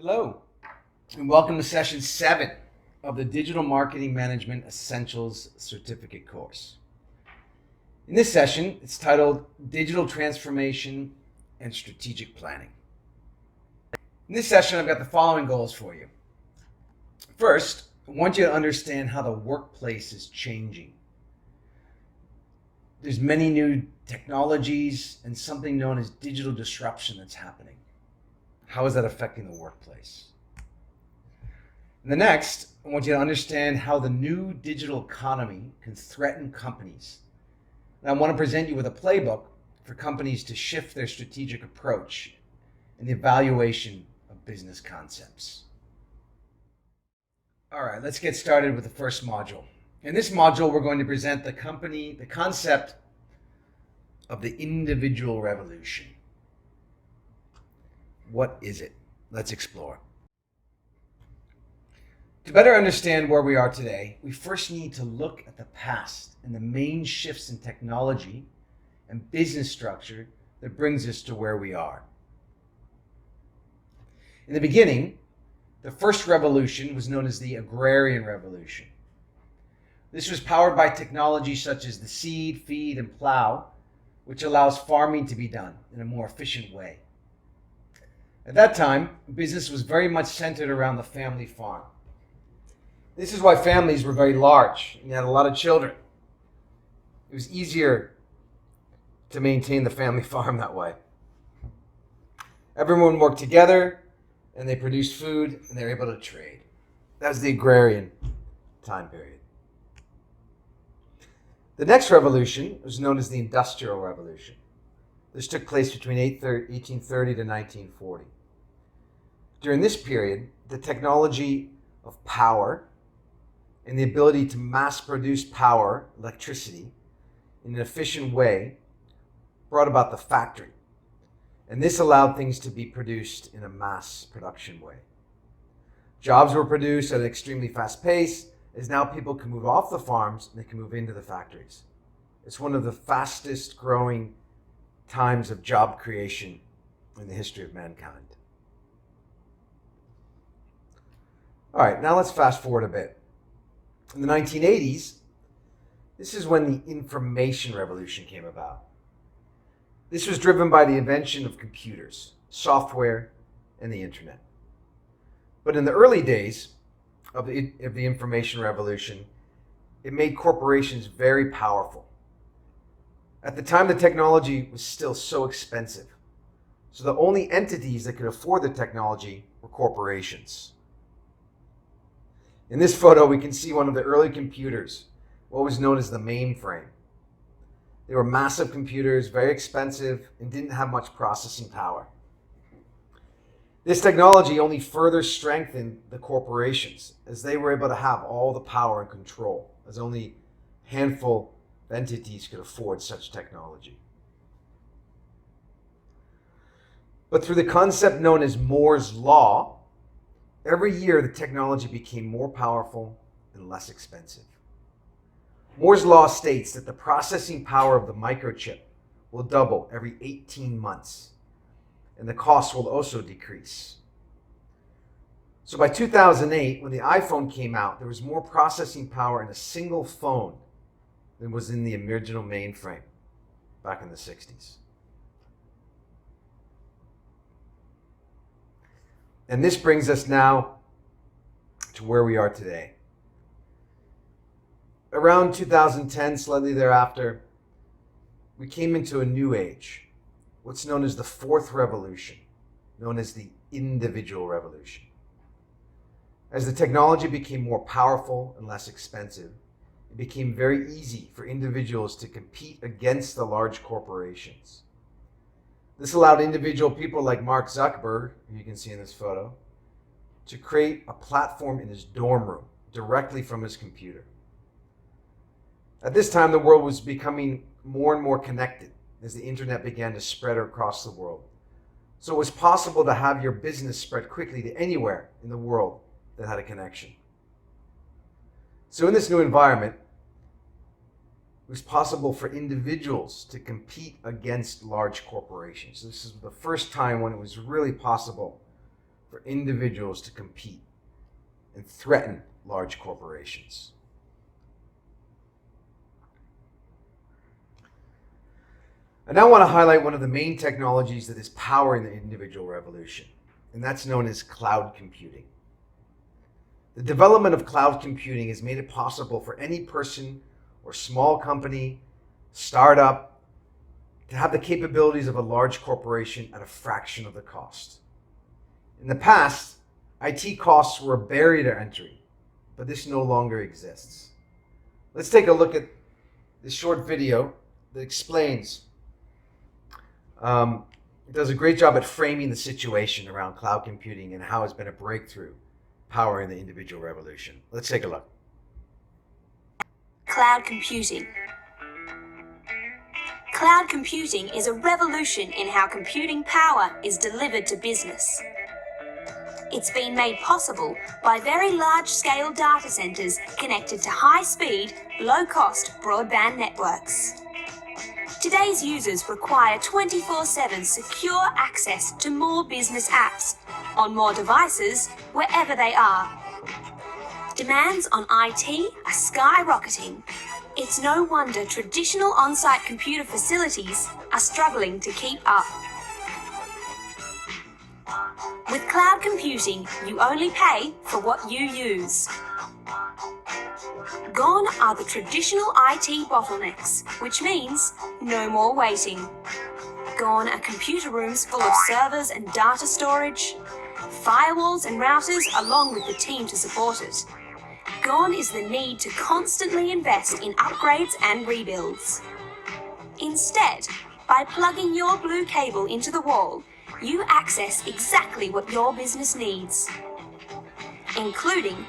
Hello, and welcome to session 7 of the Digital Marketing Management Essentials Certificate course. In this session, it's titled Digital Transformation and Strategic Planning. In this session, I've got the following goals for you. First, I want you to understand how the workplace is changing. There's many new technologies and something known as digital disruption that's happening. How is that affecting the workplace? And the next, I want you to understand how the new digital economy can threaten companies. And I want to present you with a playbook for companies to shift their strategic approach in the evaluation of business concepts. All right, let's get started with the first module. In this module, we're going to present the concept of the individual revolution. What is it? Let's explore. To better understand where we are today, we first need to look at the past and the main shifts in technology and business structure that brings us to where we are. In the beginning, the first revolution was known as the agrarian revolution. This was powered by technology such as the seed, feed, and plow, which allows farming to be done in a more efficient way. At that time, business was very much centered around the family farm. This is why families were very large and you had a lot of children. It was easier to maintain the family farm that way. Everyone worked together and they produced food and they were able to trade. That was the agrarian time period. The next revolution was known as the Industrial Revolution. This took place between 1830 to 1940. During this period, the technology of power and the ability to mass produce power, electricity, in an efficient way brought about the factory. And this allowed things to be produced in a mass production way. Jobs were produced at an extremely fast pace, as now people can move off the farms and they can move into the factories. It's one of the fastest growing times of job creation in the history of mankind. All right, now let's fast forward a bit. In the 1980s, this is when the information revolution came about. This was driven by the invention of computers, software, and the internet. But in the early days of the information revolution, it made corporations very powerful. At the time, the technology was still so expensive. So the only entities that could afford the technology were corporations. In this photo, we can see one of the early computers, what was known as the mainframe. They were massive computers, very expensive, and didn't have much processing power. This technology only further strengthened the corporations as they were able to have all the power and control, as only a handful of entities could afford such technology. But through the concept known as Moore's Law, every year the technology became more powerful and less expensive. Moore's Law states that the processing power of the microchip will double every 18 months, and the cost will also decrease. So by 2008, when the iPhone came out, there was more processing power in a single phone than was in the original mainframe back in the 60s. And this brings us now to where we are today. Around 2010, slightly thereafter, we came into a new age, what's known as the fourth revolution, known as the individual revolution. As the technology became more powerful and less expensive, it became very easy for individuals to compete against the large corporations. This allowed individual people like Mark Zuckerberg, who you can see in this photo, to create a platform in his dorm room directly from his computer. At this time, the world was becoming more and more connected as the internet began to spread across the world. So it was possible to have your business spread quickly to anywhere in the world that had a connection. So in this new environment, it was possible for individuals to compete against large corporations. This is the first time when it was really possible for individuals to compete and threaten large corporations. I now want to highlight one of the main technologies that is powering the individual revolution, and that's known as cloud computing. The development of cloud computing has made it possible for any person or small company, startup, to have the capabilities of a large corporation at a fraction of the cost. In the past, IT costs were a barrier to entry, but this no longer exists. Let's take a look at this short video that explains. It does a great job at framing the situation around cloud computing and how it's been a breakthrough powering the individual revolution. Let's take a look. Cloud computing. Cloud computing is a revolution in how computing power is delivered to business. It's been made possible by very large-scale data centers connected to high-speed, low-cost broadband networks. Today's users require 24/7 secure access to more business apps, on more devices, wherever they are. Demands on IT are skyrocketing. It's no wonder traditional on-site computer facilities are struggling to keep up. With cloud computing, you only pay for what you use. Gone are the traditional IT bottlenecks, which means no more waiting. Gone are computer rooms full of servers and data storage, firewalls and routers along with the team to support it. Gone is the need to constantly invest in upgrades and rebuilds. Instead, by plugging your blue cable into the wall, you access exactly what your business needs, including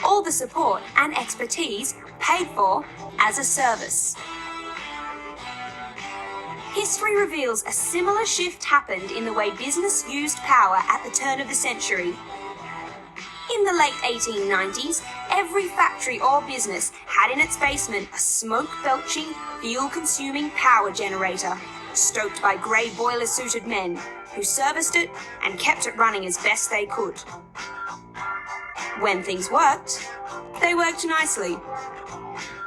all the support and expertise paid for as a service. History reveals a similar shift happened in the way business used power at the turn of the century. In the late 1890s, every factory or business had in its basement a smoke-belching, fuel-consuming power generator, stoked by grey boiler-suited men who serviced it and kept it running as best they could. When things worked, they worked nicely.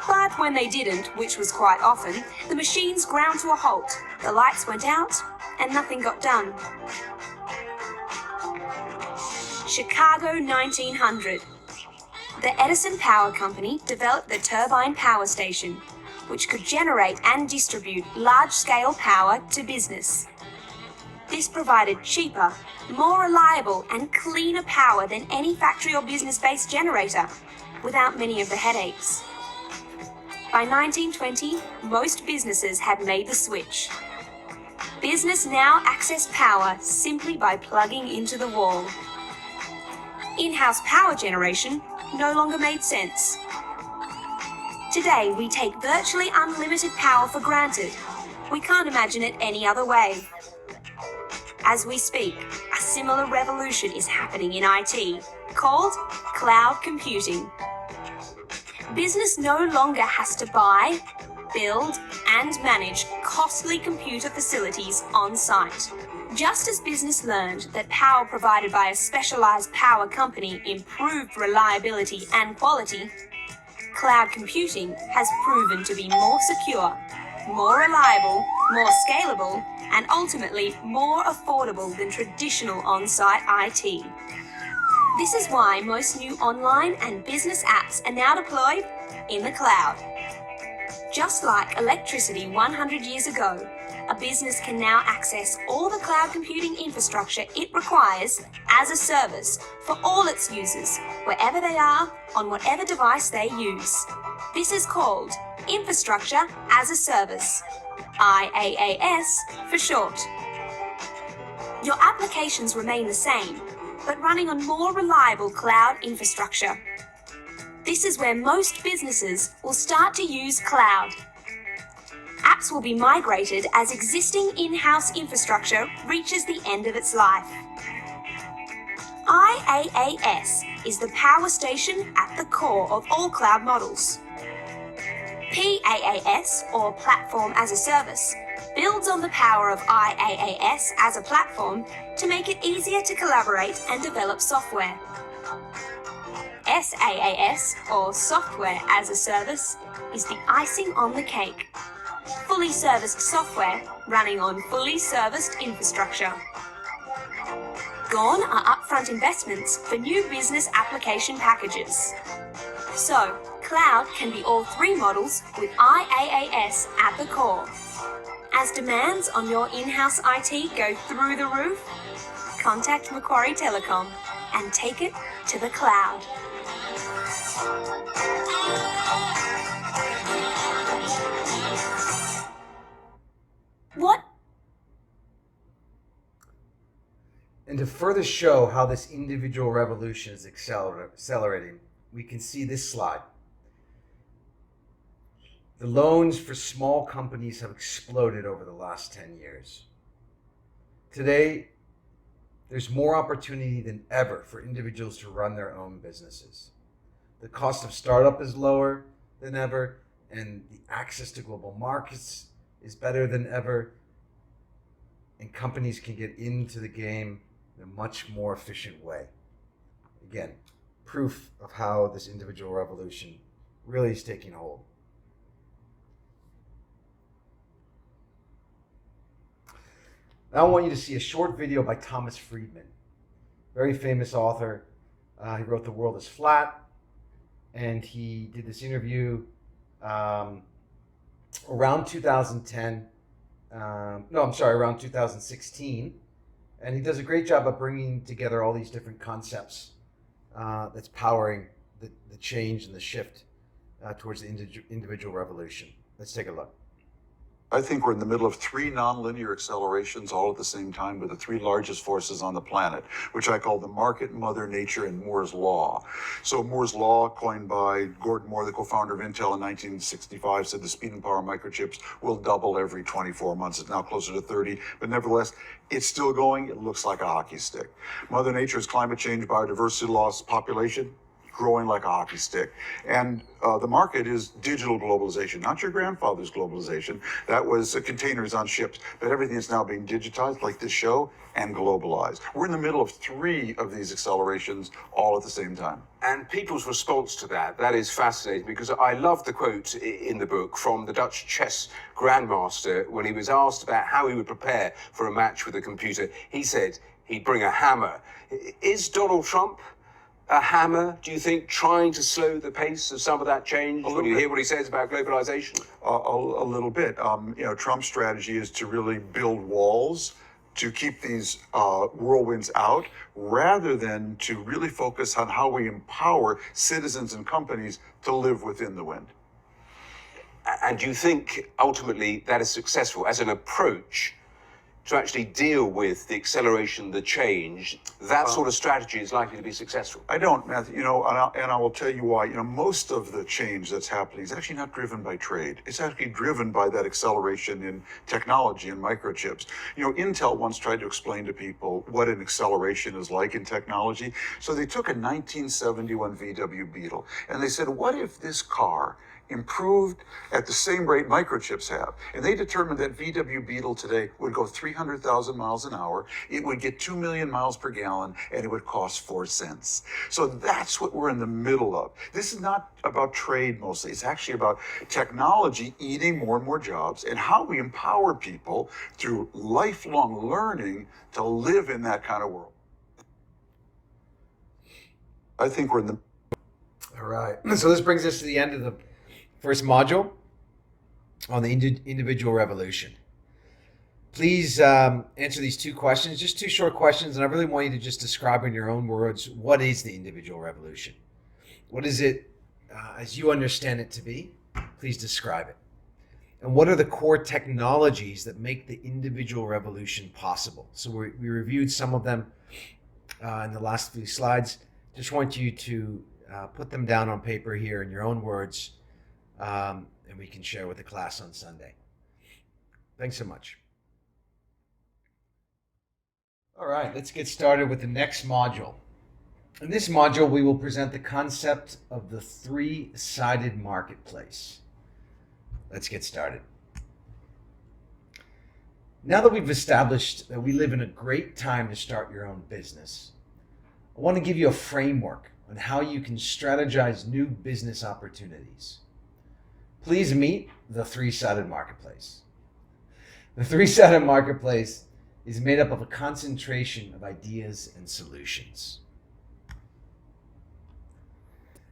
But when they didn't, which was quite often, the machines ground to a halt, the lights went out, and nothing got done. Chicago 1900. The Edison Power Company developed the turbine power station, which could generate and distribute large-scale power to business. This provided cheaper, more reliable and cleaner power than any factory or business-based generator, without many of the headaches. By 1920, most businesses had made the switch. Business now accessed power simply by plugging into the wall. In-house power generation no longer made sense. Today, we take virtually unlimited power for granted. We can't imagine it any other way. As we speak, a similar revolution is happening in IT, called cloud computing. Business no longer has to buy, build, and manage costly computer facilities on site. Just as business learned that power provided by a specialized power company improved reliability and quality, cloud computing has proven to be more secure, more reliable, more scalable, and ultimately more affordable than traditional on-site IT. This is why most new online and business apps are now deployed in the cloud. Just like electricity 100 years ago, a business can now access all the cloud computing infrastructure it requires as a service for all its users, wherever they are, on whatever device they use. This is called Infrastructure as a Service, IaaS for short. Your applications remain the same, but running on more reliable cloud infrastructure. This is where most businesses will start to use cloud. Apps will be migrated as existing in-house infrastructure reaches the end of its life. IaaS is the power station at the core of all cloud models. PaaS, or Platform as a Service, builds on the power of IaaS as a platform to make it easier to collaborate and develop software. SaaS, or Software as a Service, is the icing on the cake. Fully serviced software running on fully serviced infrastructure. Gone are upfront investments for new business application packages. So, cloud can be all three models with IaaS at the core. As demands on your in-house IT go through the roof, contact Macquarie Telecom and take it to the cloud. What? And to further show how this individual revolution is accelerating, we can see this slide. The loans for small companies have exploded over the last 10 years. Today, there's more opportunity than ever for individuals to run their own businesses. The cost of startup is lower than ever, and the access to global markets is better than ever, and companies can get into the game in a much more efficient way. Again, proof of how this individual revolution really is taking hold. Now I want you to see a short video by Thomas Friedman, very famous author. He wrote The World is Flat, and he did this interview around 2010. Around 2016. And he does a great job of bringing together all these different concepts that's powering the change and the shift towards the individual revolution. Let's take a look. I think we're in the middle of three nonlinear accelerations all at the same time with the three largest forces on the planet, which I call the market, Mother Nature, and Moore's Law. So Moore's Law, coined by Gordon Moore, the co-founder of Intel in 1965, said the speed and power of microchips will double every 24 months. It's now closer to 30, but nevertheless, it's still going. It looks like a hockey stick. Mother Nature's climate change, biodiversity loss, population, growing like a hockey stick. And the market is digital globalization, not your grandfather's globalization. That was containers on ships, but everything is now being digitized, like this show, and globalized. We're in the middle of three of these accelerations all at the same time. And people's response to that is fascinating, because I love the quote in the book from the Dutch chess grandmaster when he was asked about how he would prepare for a match with a computer. He said he'd bring a hammer. Is Donald Trump a hammer, do you think, trying to slow the pace of some of that change when you hear what he says about globalization? A little bit. Trump's strategy is to really build walls to keep these whirlwinds out, rather than to really focus on how we empower citizens and companies to live within the wind. And do you think, ultimately, that is successful as an approach to actually deal with the acceleration, the change? That sort of strategy is likely to be successful? I don't, Matthew, and I will tell you why. Most of the change that's happening is actually not driven by trade. It's actually driven by that acceleration in technology and microchips. Intel once tried to explain to people what an acceleration is like in technology. So they took a 1971 VW Beetle and they said, what if this car improved at the same rate microchips have? And they determined that VW Beetle today would go 300,000 miles an hour, it would get 2 million miles per gallon, and it would cost 4 cents. So that's what we're in the middle of. This is not about trade mostly. It's actually about technology eating more and more jobs, and how we empower people through lifelong learning to live in that kind of world. I think we're in the... All right. So this brings us to the end of the first module on the individual revolution. Please answer these two questions, just two short questions, and I really want you to just describe in your own words, what is the individual revolution? What is it as you understand it to be? Please describe it. And what are the core technologies that make the individual revolution possible? So we reviewed some of them in the last few slides. Just want you to put them down on paper here in your own words, and we can share with the class on Sunday. Thanks so much. All right, let's get started with the next module. In this module, we will present the concept of the three-sided marketplace. Let's get started. Now that we've established that we live in a great time to start your own business, I want to give you a framework on how you can strategize new business opportunities. Please meet the three-sided marketplace. The three-sided marketplace is made up of a concentration of ideas and solutions.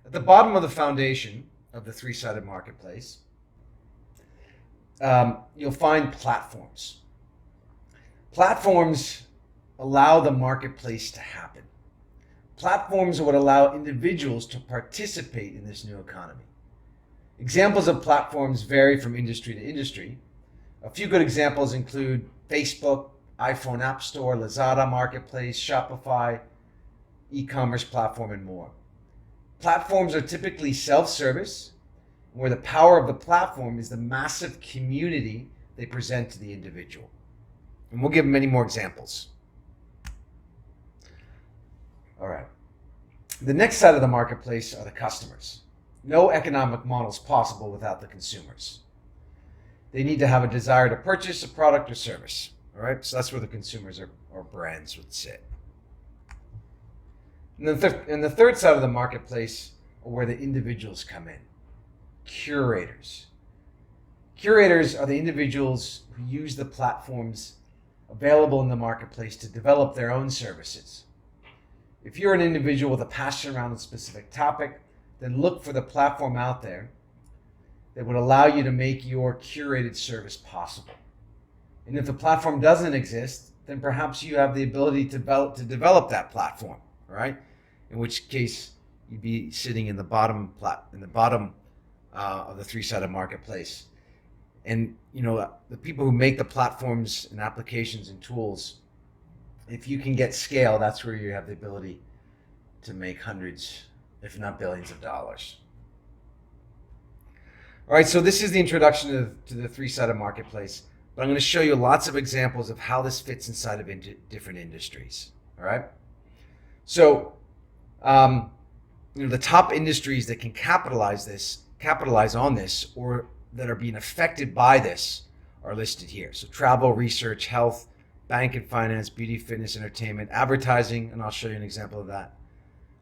At the bottom of the foundation of the three-sided marketplace, you'll find platforms. Platforms allow the marketplace to happen. Platforms would allow individuals to participate in this new economy. Examples of platforms vary from industry to industry. A few good examples include Facebook, iPhone App Store, Lazada Marketplace, Shopify, e-commerce platform, and more. Platforms are typically self-service, where the power of the platform is the massive community they present to the individual. And we'll give many more examples. All right. The next side of the marketplace are the customers. No economic model is possible without the consumers. They need to have a desire to purchase a product or service. All right, so that's where the consumers or brands would sit. And the third side of the marketplace are where the individuals come in. Curators. Curators are the individuals who use the platforms available in the marketplace to develop their own services. If you're an individual with a passion around a specific topic, then look for the platform out there that would allow you to make your curated service possible. And if the platform doesn't exist, then perhaps you have the ability to develop that platform, right? In which case you'd be sitting in the bottom of the three-sided marketplace. And the people who make the platforms and applications and tools, if you can get scale, that's where you have the ability to make hundreds, if not billions of dollars. All right, so this is the introduction to the three-sided marketplace, but I'm going to show you lots of examples of how this fits inside of different industries. All right, so the top industries that can capitalize on this, or that are being affected by this, are listed here. So travel, research, health, bank and finance, beauty, fitness, entertainment, advertising, and I'll show you an example of that.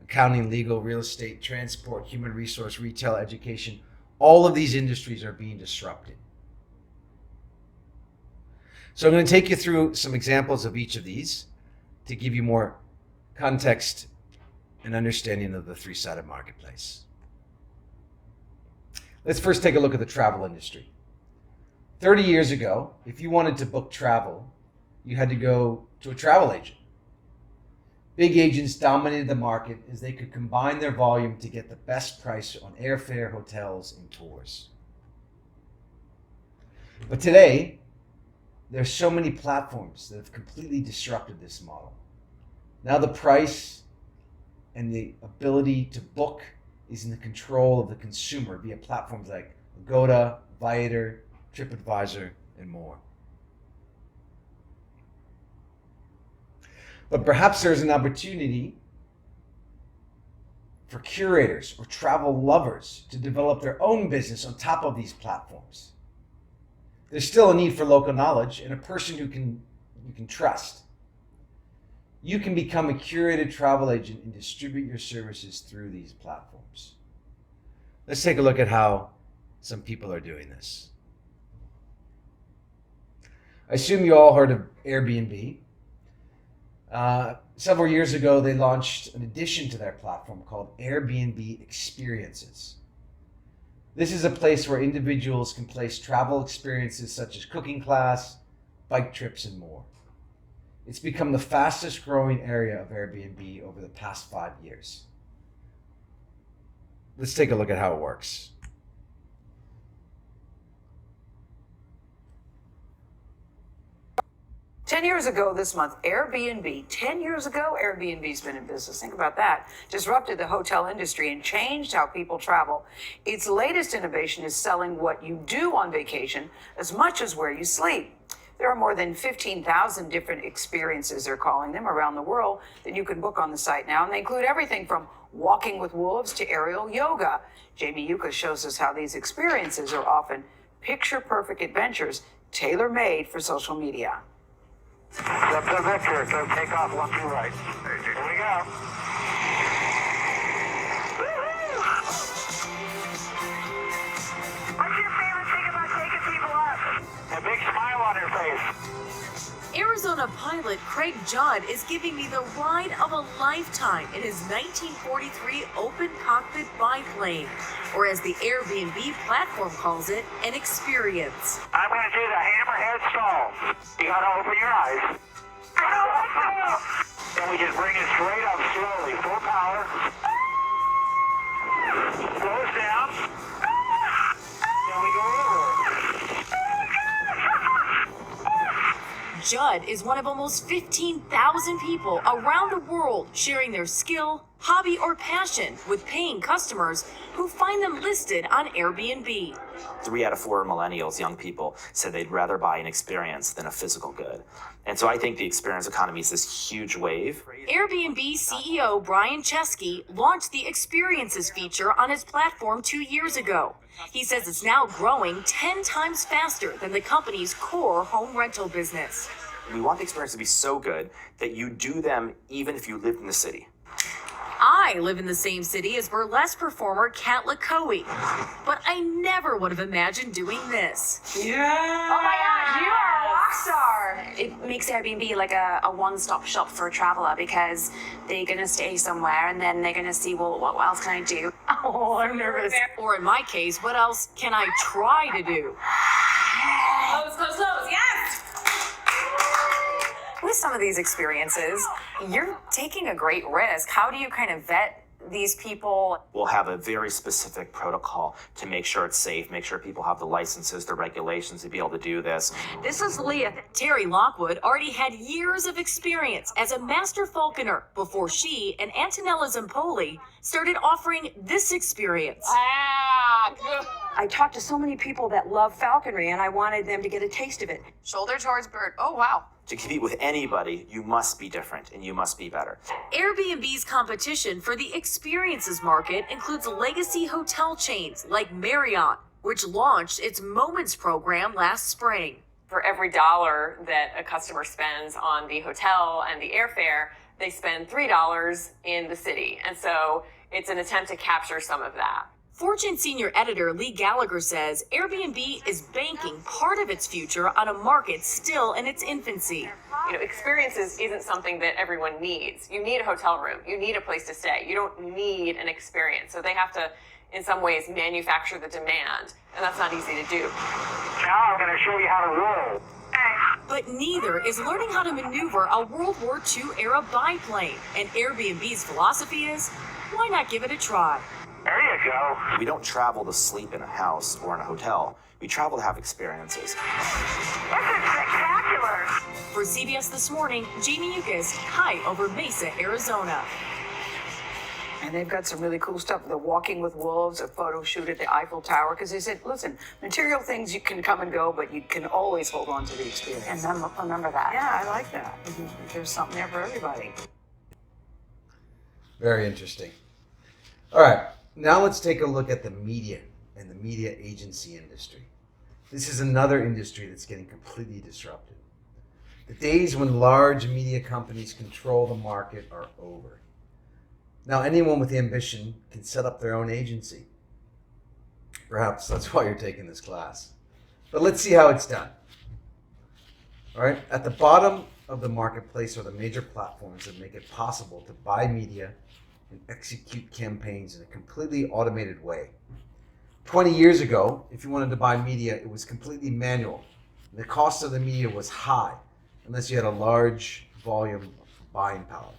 Accounting, legal, real estate, transport, human resource, retail, education. All of these industries are being disrupted. So I'm going to take you through some examples of each of these to give you more context and understanding of the three-sided marketplace. Let's first take a look at the travel industry. 30 years ago, if you wanted to book travel, you had to go to a travel agent. Big agents dominated the market as they could combine their volume to get the best price on airfare, hotels, and tours. But today, there's so many platforms that have completely disrupted this model. Now the price and the ability to book is in the control of the consumer via platforms like Agoda, Viator, TripAdvisor, and more. But perhaps there's an opportunity for curators or travel lovers to develop their own business on top of these platforms. There's still a need for local knowledge and a person you can trust. You can become a curated travel agent and distribute your services through these platforms. Let's take a look at how some people are doing this. I assume you all heard of Airbnb. Several years ago, they launched an addition to their platform called Airbnb Experiences. This is a place where individuals can place travel experiences such as cooking class, bike trips, and more. It's become the fastest growing area of Airbnb over the past 5 years. Let's take a look at how it works. Ten years ago this month, Airbnb, 10 years ago, Airbnb's been in business. Think about that. Disrupted the hotel industry and changed how people travel. Its latest innovation is selling what you do on vacation as much as where you sleep. There are more than 15,000 different experiences, they're calling them, around the world that you can book on the site now. And they include everything from walking with wolves to aerial yoga. Jamie Yuka shows us how these experiences are often picture-perfect adventures tailor-made for social media. Left to Victor, so take off 1 2 right. Here we go. What's your favorite thing about taking people up? A big smile on her face. Arizona pilot Craig Judd is giving me the ride of a lifetime in his 1943 open cockpit biplane, or as the Airbnb platform calls it, an experience. I'm going to do the hammerhead stall. You got to open your eyes. And we just bring it straight up slowly, full power. Slows down. Then we go over. Judd is one of almost 15,000 people around the world sharing their skill, hobby, or passion with paying customers who find them listed on Airbnb. 3 out of 4 millennials, young people, said they'd rather buy an experience than a physical good. And so I think the experience economy is this huge wave. Airbnb CEO Brian Chesky launched the Experiences feature on his platform 2 years ago. He says it's now growing 10 times faster than the company's core home rental business. We want the experience to be so good that you do them even if you lived in the city. I live in the same city as burlesque performer Kat Lakoe, but I never would have imagined doing this. Oh my gosh, you are a rock star! It makes Airbnb like a one-stop shop for a traveler because they're gonna stay somewhere and then they're gonna see, well, what else can I do? Oh, I'm nervous. Or in my case, what else can I try to do? Close, yes! With some of these experiences, you're taking a great risk. How do you kind of vet these people? We'll have a very specific protocol to make sure it's safe, make sure people have the licenses, the regulations to be able to do this. This is Leah. Terry Lockwood already had years of experience as a master falconer before she and Antonella Zampoli started offering this experience. I talked to so many people that love falconry and I wanted them to get a taste of it. Shoulder towards bird. Oh, wow. To compete with anybody, you must be different and you must be better. Airbnb's competition for the experiences market includes legacy hotel chains like Marriott, which launched its Moments program last spring. For every dollar that a customer spends on the hotel and the airfare, they spend $3 in the city. And so it's an attempt to capture some of that. Fortune senior editor Lee Gallagher says Airbnb is banking part of its future on a market still in its infancy. You know, experiences isn't something that everyone needs. You need a hotel room. You need a place to stay. You don't need an experience. So they have to, in some ways, manufacture the demand. And that's not easy to do. Now I'm going to show you how to roll. But neither is learning how to maneuver a World War II era biplane. And Airbnb's philosophy is, why not give it a try? There you go. We don't travel to sleep in a house or in a hotel. We travel to have experiences. This is spectacular. For CBS This Morning, Jamie Yukas, high over Mesa, Arizona. And they've got some really cool stuff. The Walking with Wolves, a photo shoot at the Eiffel Tower, because they said, listen, material things you can come and go, but you can always hold on to the experience. And then remember that. Yeah, I like that. There's something there for everybody. Very interesting. All right, now let's take a look at the media and the media agency industry. This is another industry that's getting completely disrupted. The days when large media companies control the market are over. Now, anyone with ambition can set up their own agency. Perhaps that's why you're taking this class. But let's see how it's done. All right, at the bottom of the marketplace are the major platforms that make it possible to buy media and execute campaigns in a completely automated way. 20 years ago, if you wanted to buy media, it was completely manual. The cost of the media was high, unless you had a large volume of buying power.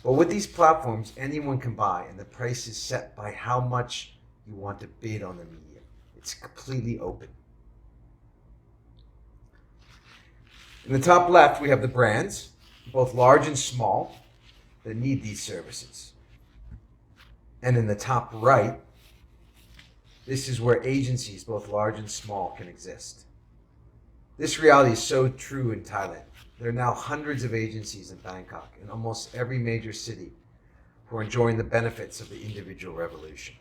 But with these platforms, anyone can buy, and the price is set by how much you want to bid on the media. It's completely open. In the top left, we have the brands, both large and small, that need these services. And in the top right, this is where agencies, both large and small, can exist. This reality is so true in Thailand. There are now hundreds of agencies in Bangkok, in almost every major city, who are enjoying the benefits of the individual revolution.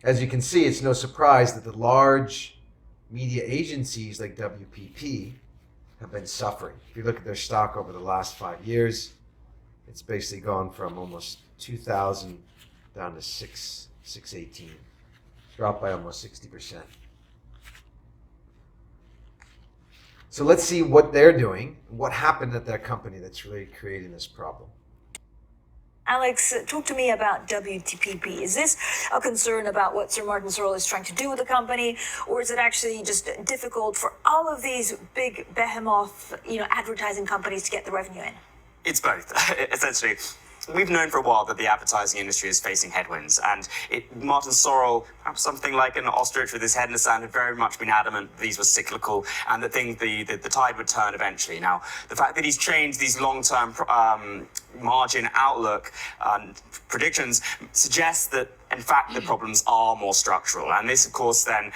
As you can see, it's no surprise that the large media agencies like WPP have been suffering. If you look at their stock over the last 5 years, it's basically gone from almost 2,000 down to 618, dropped by almost 60%. So let's see what they're doing, what happened at that company that's really creating this problem. Alex, talk to me about WTPP. Is this a concern about what Sir Martin Sorrell is trying to do with the company, or is it actually just difficult for all of these big behemoth, advertising companies to get the revenue in? It's both, essentially. We've known for a while that the advertising industry is facing headwinds, and Martin Sorrell, perhaps something like an ostrich with his head in the sand, had very much been adamant that these were cyclical and that the tide would turn eventually. Now, the fact that he's changed these long-term margin outlook predictions suggests that, in fact, the problems are more structural. And this, of course, then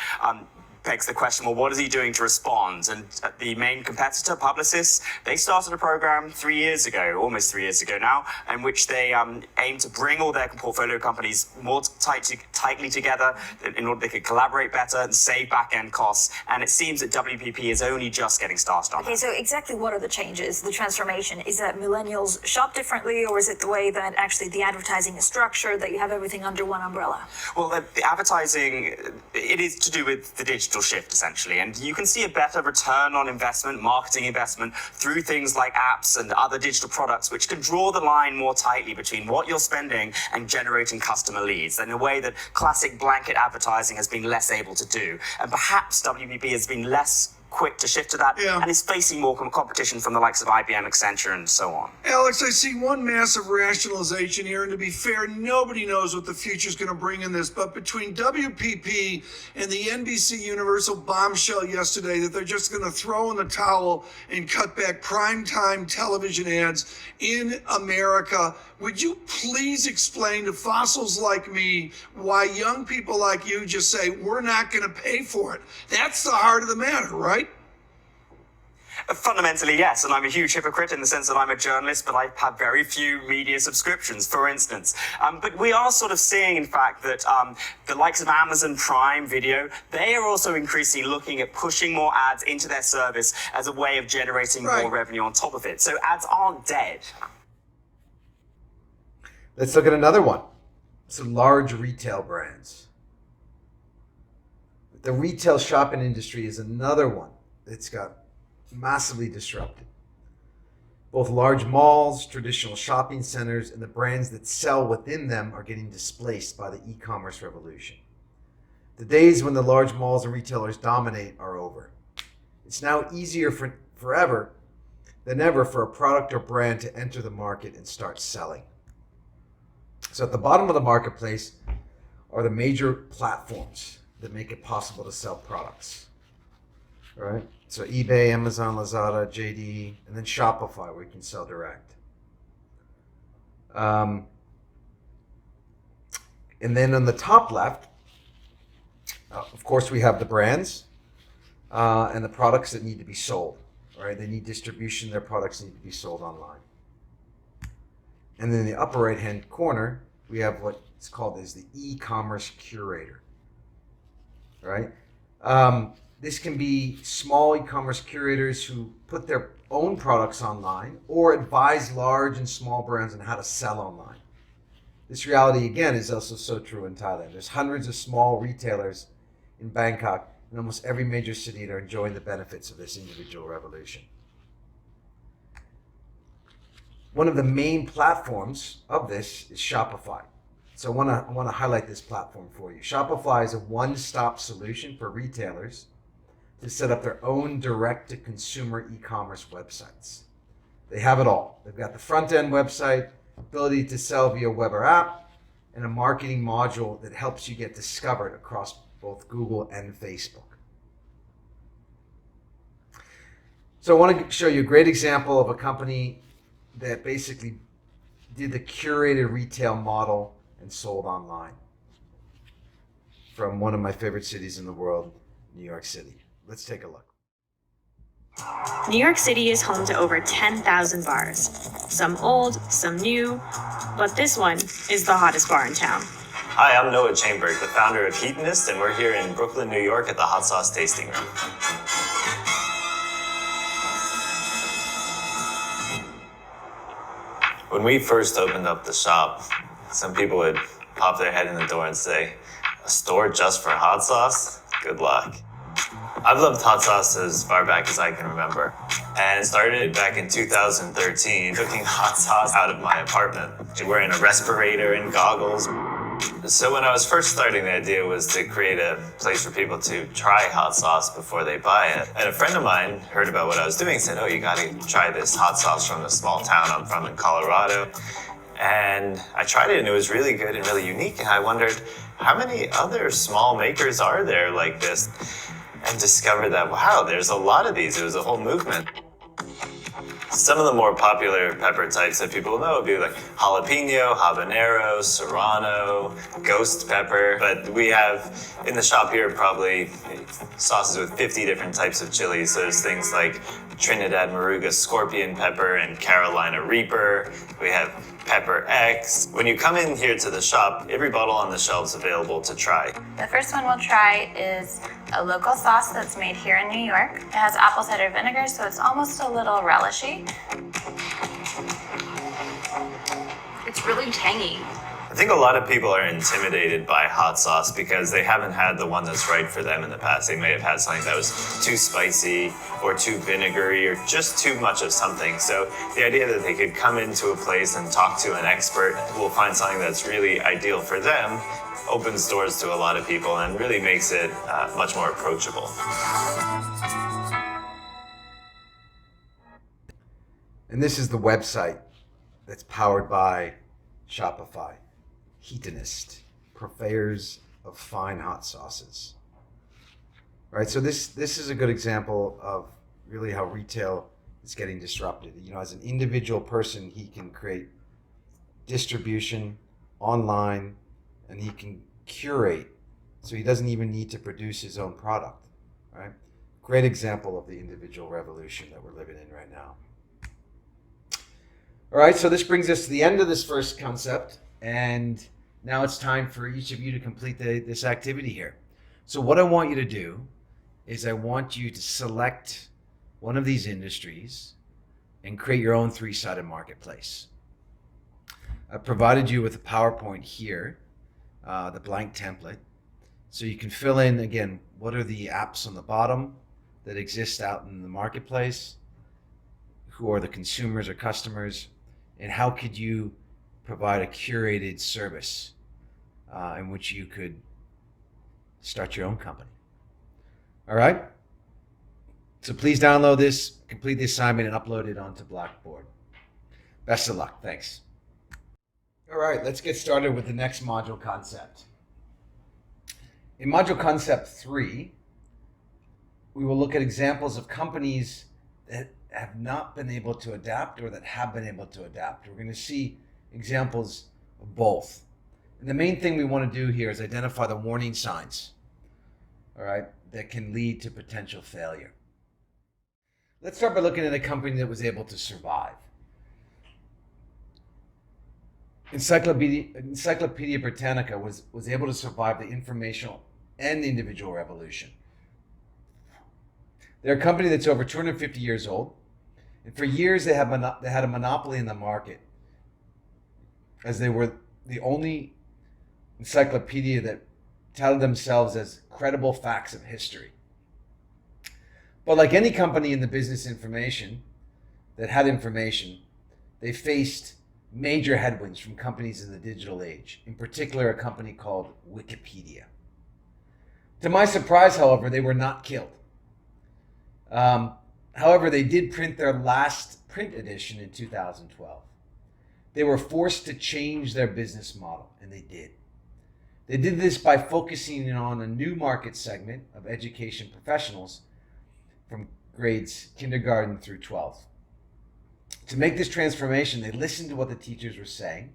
begs the question, well, what is he doing to respond? And the main competitor, Publicis, they started a program almost 3 years ago now, in which they aim to bring all their portfolio companies more tightly together in order they could collaborate better and save back-end costs. And it seems that WPP is only just getting started on that. Okay, so exactly what are the changes, the transformation? Is that millennials shop differently, or is it the way that actually the advertising is structured, that you have everything under one umbrella? Well, the advertising, it is to do with the digital shift, essentially, and you can see a better return on investment, marketing investment, through things like apps and other digital products, which can draw the line more tightly between what you're spending and generating customer leads in a way that classic blanket advertising has been less able to do. And perhaps WPP has been less quick to shift to that, and is facing more competition from the likes of IBM, Accenture, and so on. Alex, I see one massive rationalization here, and to be fair, nobody knows what the future's going to bring in this, but between WPP and the NBC Universal bombshell yesterday that they're just going to throw in the towel and cut back primetime television ads in America, would you please explain to fossils like me why young people like you just say, we're not going to pay for it? That's the heart of the matter, right? Fundamentally, yes, and I'm a huge hypocrite in the sense that I'm a journalist, but I have very few media subscriptions, for instance. But we are sort of seeing, in fact, that the likes of Amazon Prime Video, they are also increasingly looking at pushing more ads into their service as a way of generating more revenue on top of it. So ads aren't dead. Let's look at another one. Some large retail brands. The retail shopping industry is another one that's got massively disrupted. Both large malls, traditional shopping centers, and the brands that sell within them are getting displaced by the e-commerce revolution. The days when the large malls and retailers dominate are over. It's now easier forever than ever for a product or brand to enter the market and start selling. So at the bottom of the marketplace are the major platforms that make it possible to sell products. All right? So eBay, Amazon, Lazada, JD, and then Shopify, where you can sell direct. And then on the top left, of course, we have the brands and the products that need to be sold. All right? They need distribution. Their products need to be sold online. And then in the upper right-hand corner, we have what's called as the e-commerce curator. All right? This can be small e-commerce curators who put their own products online or advise large and small brands on how to sell online. This reality, again, is also so true in Thailand. There's hundreds of small retailers in Bangkok and almost every major city that are enjoying the benefits of this individual revolution. One of the main platforms of this is Shopify. So I want to highlight this platform for you. Shopify is a one-stop solution for retailers to set up their own direct-to-consumer e-commerce websites. They have it all. They've got the front-end website, ability to sell via web or app, and a marketing module that helps you get discovered across both Google and Facebook. So I want to show you a great example of a company that basically did the curated retail model and sold online from one of my favorite cities in the world, New York City. Let's take a look. New York City is home to over 10,000 bars. Some old, some new, but this one is the hottest bar in town. Hi, I'm Noah Chamberg, the founder of Hedonist, and we're here in Brooklyn, New York at the Hot Sauce Tasting Room. When we first opened up the shop, some people would pop their head in the door and say, "A store just for hot sauce? Good luck." I've loved hot sauce as far back as I can remember, and started back in 2013 cooking hot sauce out of my apartment, wearing a respirator and goggles. So when I was first starting, the idea was to create a place for people to try hot sauce before they buy it. And a friend of mine heard about what I was doing and said, "Oh, you gotta try this hot sauce from the small town I'm from in Colorado." And I tried it and it was really good and really unique. And I wondered, how many other small makers are there like this? And discovered that, wow, there's a lot of these. It was a whole movement. Some of the more popular pepper types that people know would be like jalapeno, habanero, serrano, ghost pepper. But we have in the shop here probably sauces with 50 different types of chilies. So there's things like Trinidad Moruga scorpion pepper and Carolina Reaper. We have Pepper X. When you come in here to the shop, every bottle on the shelf is available to try. The first one we'll try is a local sauce that's made here in New York. It has apple cider vinegar, so it's almost a little relishy. It's really tangy. I think a lot of people are intimidated by hot sauce because they haven't had the one that's right for them in the past. They may have had something that was too spicy or too vinegary or just too much of something. So the idea that they could come into a place and talk to an expert who will find something that's really ideal for them opens doors to a lot of people and really makes it much more approachable. And this is the website that's powered by Shopify. Hedonist, purveyors of fine hot sauces. Right, so this is a good example of really how retail is getting disrupted. You know, as an individual person, he can create distribution online and he can curate, so he doesn't even need to produce his own product. Right, great example of the individual revolution that we're living in right now. All right, so this brings us to the end of this first concept, and now it's time for each of you to complete this activity here. So what I want you to do is I want you to select one of these industries and create your own three-sided marketplace. I've provided you with a PowerPoint here, the blank template, so you can fill in, again, what are the apps on the bottom that exist out in the marketplace, who are the consumers or customers, and how could you provide a curated service in which you could start your own company. All right? So please download this, complete the assignment, and upload it onto Blackboard. Best of luck. Thanks. All right, let's get started with the next module concept. In module concept 3, we will look at examples of companies that have not been able to adapt or that have been able to adapt. We're going to see examples of both. And the main thing we want to do here is identify the warning signs, all right, that can lead to potential failure. Let's start by looking at a company that was able to survive. Encyclopedia Britannica was able to survive the informational and individual revolution. They're a company that's over 250 years old, and for years they had a monopoly in the market, as they were the only encyclopedia that touted themselves as credible facts of history. But like any company in the business information that had information, they faced major headwinds from companies in the digital age, in particular a company called Wikipedia. To my surprise, however, they were not killed. However, they did print their last print edition in 2012. They were forced to change their business model, and they did. They did this by focusing on a new market segment of education professionals from grades kindergarten through 12th. To make this transformation, they listened to what the teachers were saying,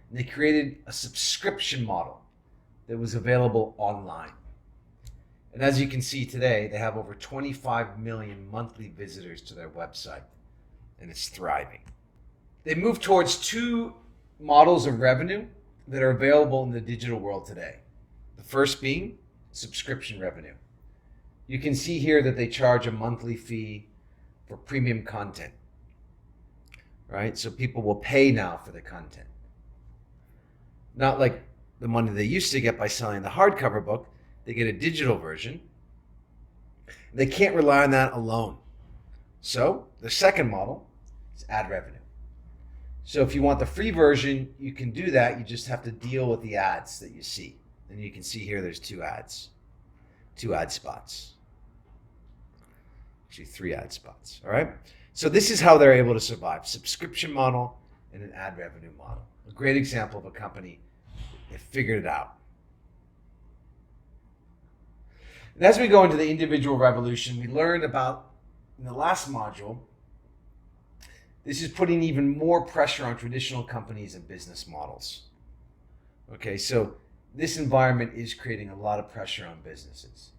and they created a subscription model that was available online. And as you can see today, they have over 25 million monthly visitors to their website, and it's thriving. They moved towards two models of revenue that are available in the digital world today. The first being subscription revenue. You can see here that they charge a monthly fee for premium content, right? So people will pay now for the content. Not like the money they used to get by selling the hardcover book. They get a digital version. They can't rely on that alone. So the second model is ad revenue. So if you want the free version, you can do that. You just have to deal with the ads that you see. And you can see here there's two ad spots. Actually, 3 ad spots, all right? So this is how they're able to survive. Subscription model and an ad revenue model. A great example of a company that figured it out. And as we go into the individual revolution, we learned about, in the last module, this is putting even more pressure on traditional companies and business models. Okay, so this environment is creating a lot of pressure on businesses.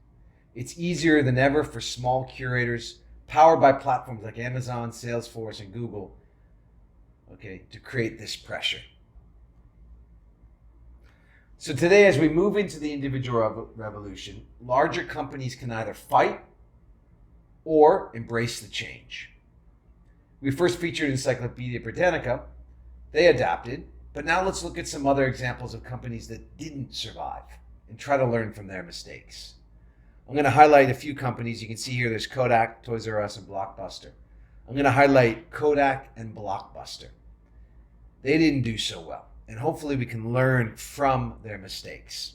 It's easier than ever for small curators, powered by platforms like Amazon, Salesforce, and Google, okay, to create this pressure. So today, as we move into the individual revolution, larger companies can either fight or embrace the change. We first featured Encyclopedia Britannica. They adapted, but now let's look at some other examples of companies that didn't survive and try to learn from their mistakes. I'm going to highlight a few companies. You can see here there's Kodak, Toys R Us, and Blockbuster. I'm going to highlight Kodak and Blockbuster. They didn't do so well, and hopefully we can learn from their mistakes.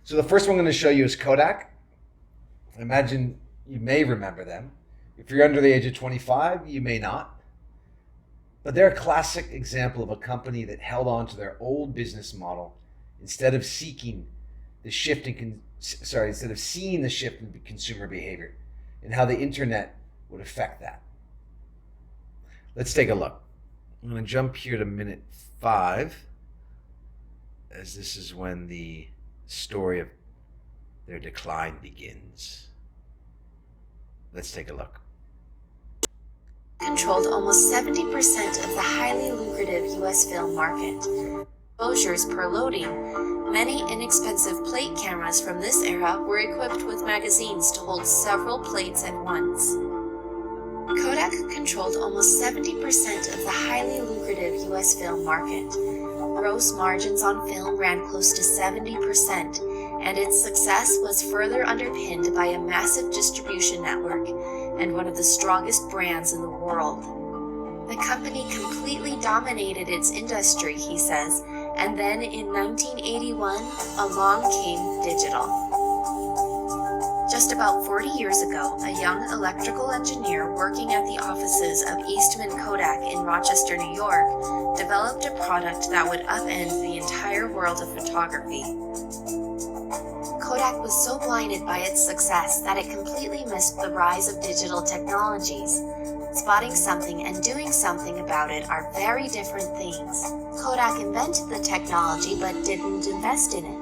So the first one I'm going to show you is Kodak. I imagine you may remember them. If you're under the age of 25, you may not. But they're a classic example of a company that held on to their old business model instead of seeing the shift in seeing the shift in consumer behavior and how the internet would affect that. Let's take a look. I'm going to jump here to minute 5, as this is when the story of their decline begins. Let's take a look. Controlled almost 70% of the highly lucrative U.S. film market. Exposures per loading. Many inexpensive plate cameras from this era were equipped with magazines to hold several plates at once. Kodak controlled almost 70% of the highly lucrative U.S. film market. Gross margins on film ran close to 70%, and its success was further underpinned by a massive distribution network and one of the strongest brands in the world. The company completely dominated its industry, he says, and then in 1981, along came digital. Just about 40 years ago, a young electrical engineer working at the offices of Eastman Kodak in Rochester, New York, developed a product that would upend the entire world of photography. Kodak was so blinded by its success that it completely missed the rise of digital technologies. Spotting something and doing something about it are very different things. Kodak invented the technology but didn't invest in it.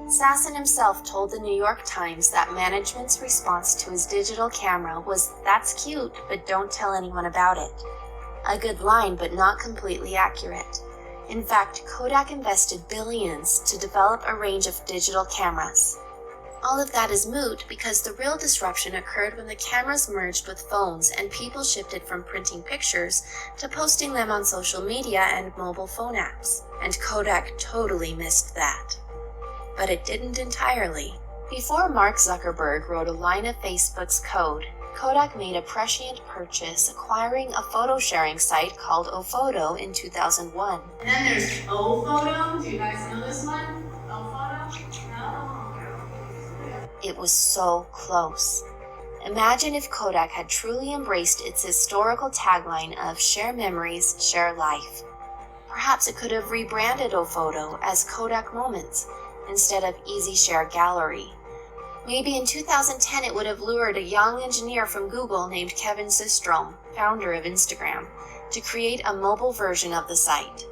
Sasson himself told the New York Times that management's response to his digital camera was, "That's cute, but don't tell anyone about it." A good line, but not completely accurate. In fact, Kodak invested billions to develop a range of digital cameras. All of that is moot because the real disruption occurred when the cameras merged with phones and people shifted from printing pictures to posting them on social media and mobile phone apps. And Kodak totally missed that. But it didn't entirely. Before Mark Zuckerberg wrote a line of Facebook's code, Kodak made a prescient purchase, acquiring a photo-sharing site called Ophoto in 2001. And then there's Ophoto. Do you guys know this one? Ophoto? No. It was so close. Imagine if Kodak had truly embraced its historical tagline of "Share memories, share life." Perhaps it could have rebranded Ophoto as Kodak Moments instead of Easy Share Gallery. Maybe in 2010 it would have lured a young engineer from Google named Kevin Systrom, founder of Instagram, to create a mobile version of the site.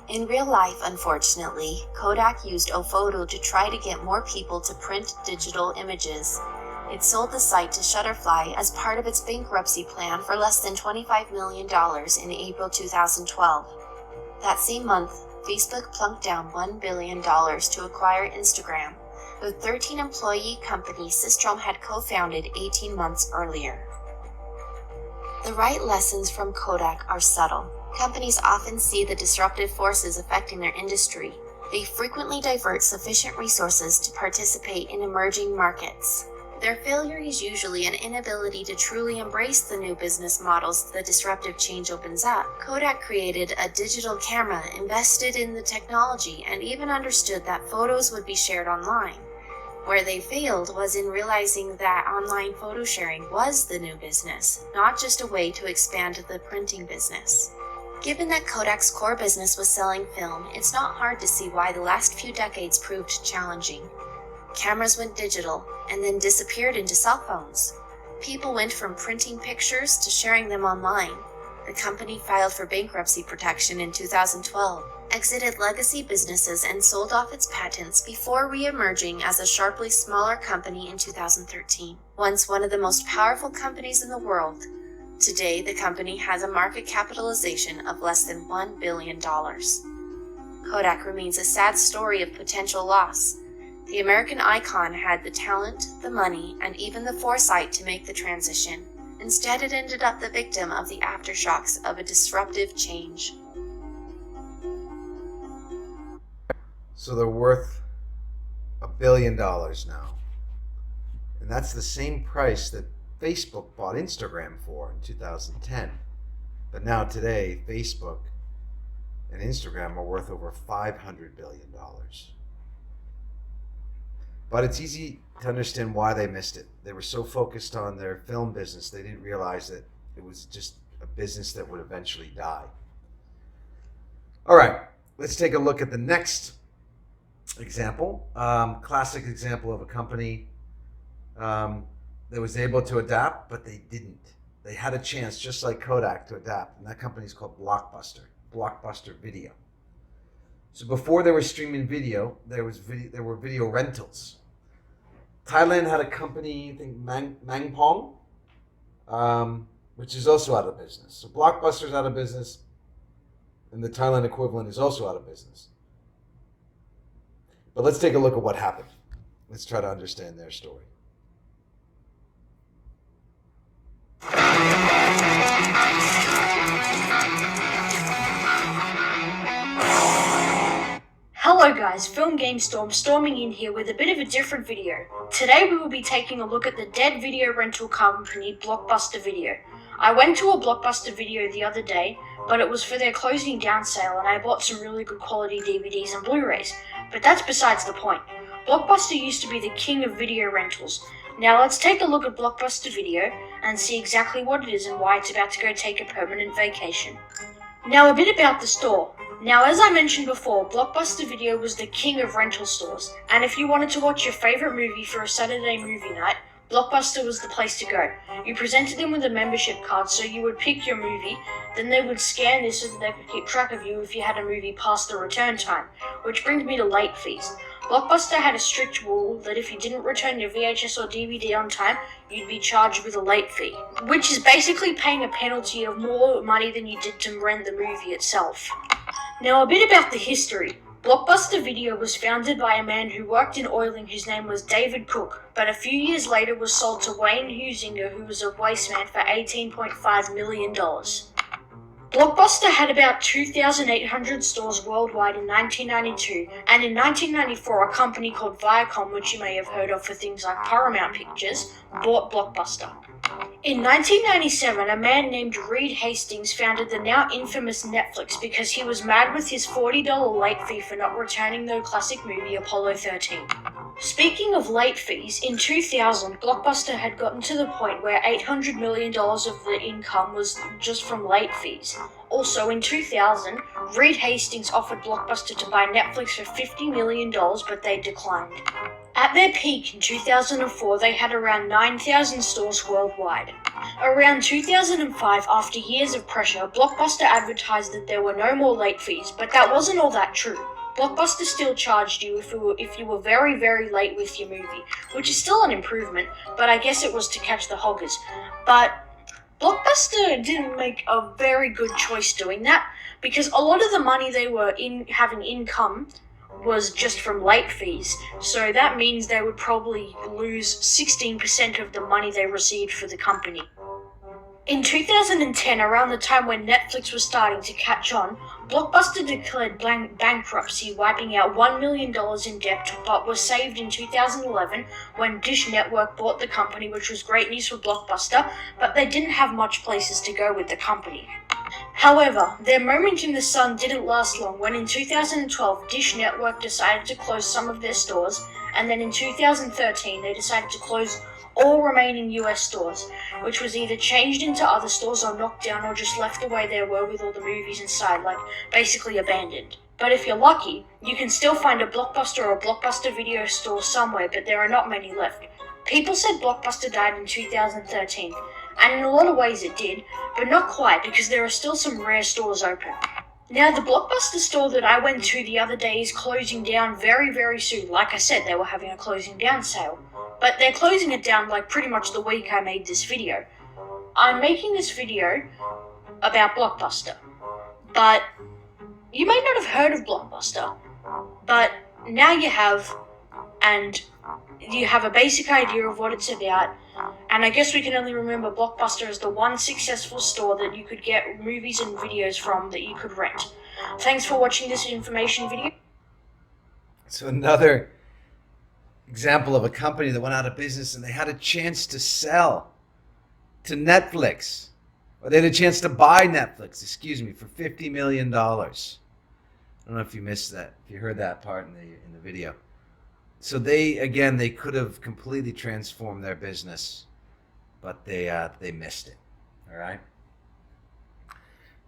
In real life, unfortunately, Kodak used Ophoto to try to get more people to print digital images. It sold the site to Shutterfly as part of its bankruptcy plan for less than $25 million in April 2012. That same month, Facebook plunked down $1 billion to acquire Instagram, the 13-employee company Systrom had co-founded 18 months earlier. The right lessons from Kodak are subtle. Companies often see the disruptive forces affecting their industry. They frequently divert sufficient resources to participate in emerging markets. Their failure is usually an inability to truly embrace the new business models the disruptive change opens up. Kodak created a digital camera, invested in the technology, and even understood that photos would be shared online. Where they failed was in realizing that online photo sharing was the new business, not just a way to expand the printing business. Given that Kodak's core business was selling film, it's not hard to see why the last few decades proved challenging. Cameras went digital and then disappeared into cell phones. People went from printing pictures to sharing them online. The company filed for bankruptcy protection in 2012, exited legacy businesses, and sold off its patents before re-emerging as a sharply smaller company in 2013. Once one of the most powerful companies in the world, today the company has a market capitalization of less than $1 billion. Kodak remains a sad story of potential loss. The American icon had the talent, the money, and even the foresight to make the transition. Instead, it ended up the victim of the aftershocks of a disruptive change. So they're worth $1 billion now. And that's the same price that Facebook bought Instagram for in 2010. But now today, Facebook and Instagram are worth over $500 billion. But it's easy to understand why they missed it. They were so focused on their film business, they didn't realize that it was just a business that would eventually die. All right, let's take a look at the next example. Classic example of a company that was able to adapt, but they didn't. They had a chance, just like Kodak, to adapt, and that company is called Blockbuster Video. So before there was streaming video, there were video rentals. Thailand had a company, I think Mangpong, which is also out of business. So Blockbuster's out of business, and the Thailand equivalent is also out of business. But let's take a look at what happened. Let's try to understand their story. Hello guys, Film Game Storm storming in here with a bit of a different video. Today we will be taking a look at the dead video rental company Blockbuster Video. I went to a Blockbuster Video the other day, but it was for their closing down sale and I bought some really good quality DVDs and Blu-rays. But that's besides the point. Blockbuster used to be the king of video rentals. Now let's take a look at Blockbuster Video and see exactly what it is and why it's about to go take a permanent vacation. Now a bit about the store. Now, as I mentioned before, Blockbuster Video was the king of rental stores, and if you wanted to watch your favorite movie for a Saturday movie night, Blockbuster was the place to go. You presented them with a membership card, so you would pick your movie, then they would scan this so that they could keep track of you if you had a movie past the return time, which brings me to late fees. Blockbuster had a strict rule that if you didn't return your VHS or DVD on time, you'd be charged with a late fee, which is basically paying a penalty of more money than you did to rent the movie itself. Now a bit about the history. Blockbuster Video was founded by a man who worked in oiling whose name was David Cook, but a few years later was sold to Wayne Huizinga, who was a wasteman, for $18.5 million. Blockbuster had about 2,800 stores worldwide in 1992, and in 1994 a company called Viacom, which you may have heard of for things like Paramount Pictures, bought Blockbuster. In 1997, a man named Reed Hastings founded the now infamous Netflix because he was mad with his $40 late fee for not returning the classic movie Apollo 13. Speaking of late fees, in 2000, Blockbuster had gotten to the point where $800 million of the income was just from late fees. Also, in 2000, Reed Hastings offered Blockbuster to buy Netflix for $50 million, but they declined. At their peak in 2004, they had around 9,000 stores worldwide. Around 2005, after years of pressure, Blockbuster advertised that there were no more late fees, but that wasn't all that true. Blockbuster still charged you if you were very, very late with your movie, which is still an improvement, but I guess it was to catch the hoggers. But Blockbuster didn't make a very good choice doing that, because a lot of the money they were having income was just from late fees, so that means they would probably lose 16% of the money they received for the company. In 2010, around the time when Netflix was starting to catch on, Blockbuster declared bankruptcy, wiping out $1 million in debt, but was saved in 2011 when Dish Network bought the company, which was great news for Blockbuster, but they didn't have much places to go with the company. However, their moment in the sun didn't last long when in 2012 Dish Network decided to close some of their stores, and then in 2013 they decided to close all remaining US stores, which was either changed into other stores or knocked down or just left the way they were with all the movies inside, like basically abandoned. But if you're lucky, you can still find a Blockbuster or Blockbuster video store somewhere, but there are not many left. People said Blockbuster died in 2013, and in a lot of ways it did, but not quite, because there are still some rare stores open. Now, the Blockbuster store that I went to the other day is closing down very, very soon. Like I said, they were having a closing down sale. But they're closing it down like pretty much the week I made this video. I'm making this video about Blockbuster. But you may not have heard of Blockbuster, but now you have, and you have a basic idea of what it's about. And I guess we can only remember Blockbuster as the one successful store that you could get movies and videos from that you could rent. Thanks for watching this information video. So another example of a company that went out of business and they had a chance to sell to Netflix. Or they had a chance to buy Netflix, for $50 million. I don't know if you missed that, if you heard that part in the video. So they could have completely transformed their business, but they missed it. All right.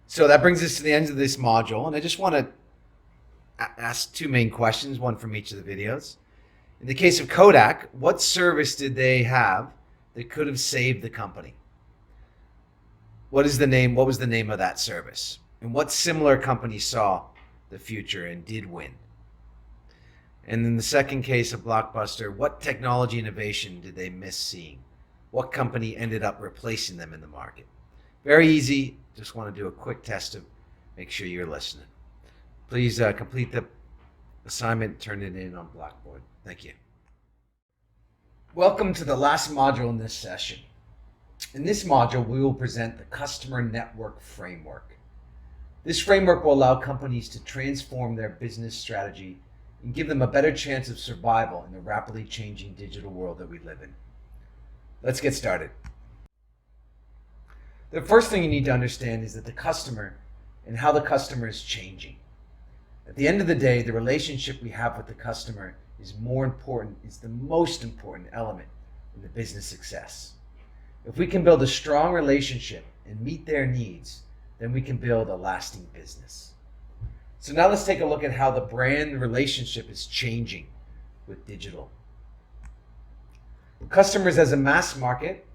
So that brings us to the end of this module, and I just want to ask two main questions, one from each of the videos. In the case of Kodak, what service did they have that could have saved the company? What was the name of that service? And what similar company saw the future and did win? And in the second case of Blockbuster, what technology innovation did they miss seeing? What company ended up replacing them in the market? Very easy. Just want to do a quick test to make sure you're listening. Please complete the assignment, turn it in on Blackboard. Thank you. Welcome to the last module in this session. In this module, we will present the Customer Network Framework. This framework will allow companies to transform their business strategy and give them a better chance of survival in the rapidly changing digital world that we live in. Let's get started. The first thing you need to understand is that the customer and how the customer is changing. At the end of the day, the relationship we have with the customer is the most important element in the business success. If we can build a strong relationship and meet their needs, then we can build a lasting business. So now let's take a look at how the brand relationship is changing with digital. Customers as a mass market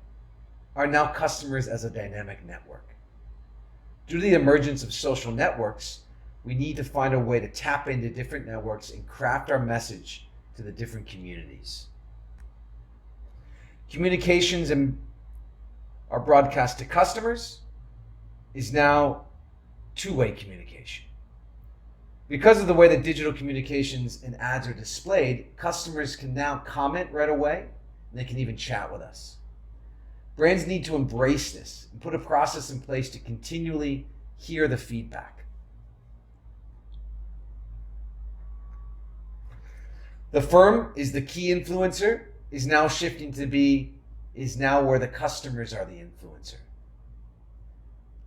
are now customers as a dynamic network. Due to the emergence of social networks, we need to find a way to tap into different networks and craft our message to the different communities. Communications and our broadcast to customers is now two-way communication. Because of the way that digital communications and ads are displayed, customers can now comment right away, and they can even chat with us. Brands need to embrace this and put a process in place to continually hear the feedback. The firm is the key influencer, is now shifting to be, is now where the customers are the influencer.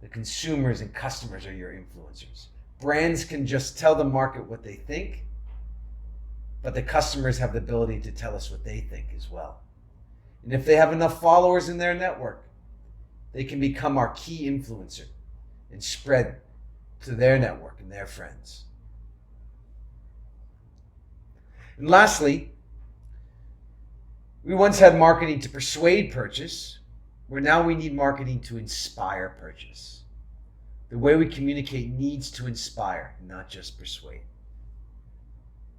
The consumers and customers are your influencers. Brands can just tell the market what they think, but the customers have the ability to tell us what they think as well. And if they have enough followers in their network, they can become our key influencer and spread to their network and their friends. And lastly, we once had marketing to persuade purchase, where now we need marketing to inspire purchase. The way we communicate needs to inspire, not just persuade.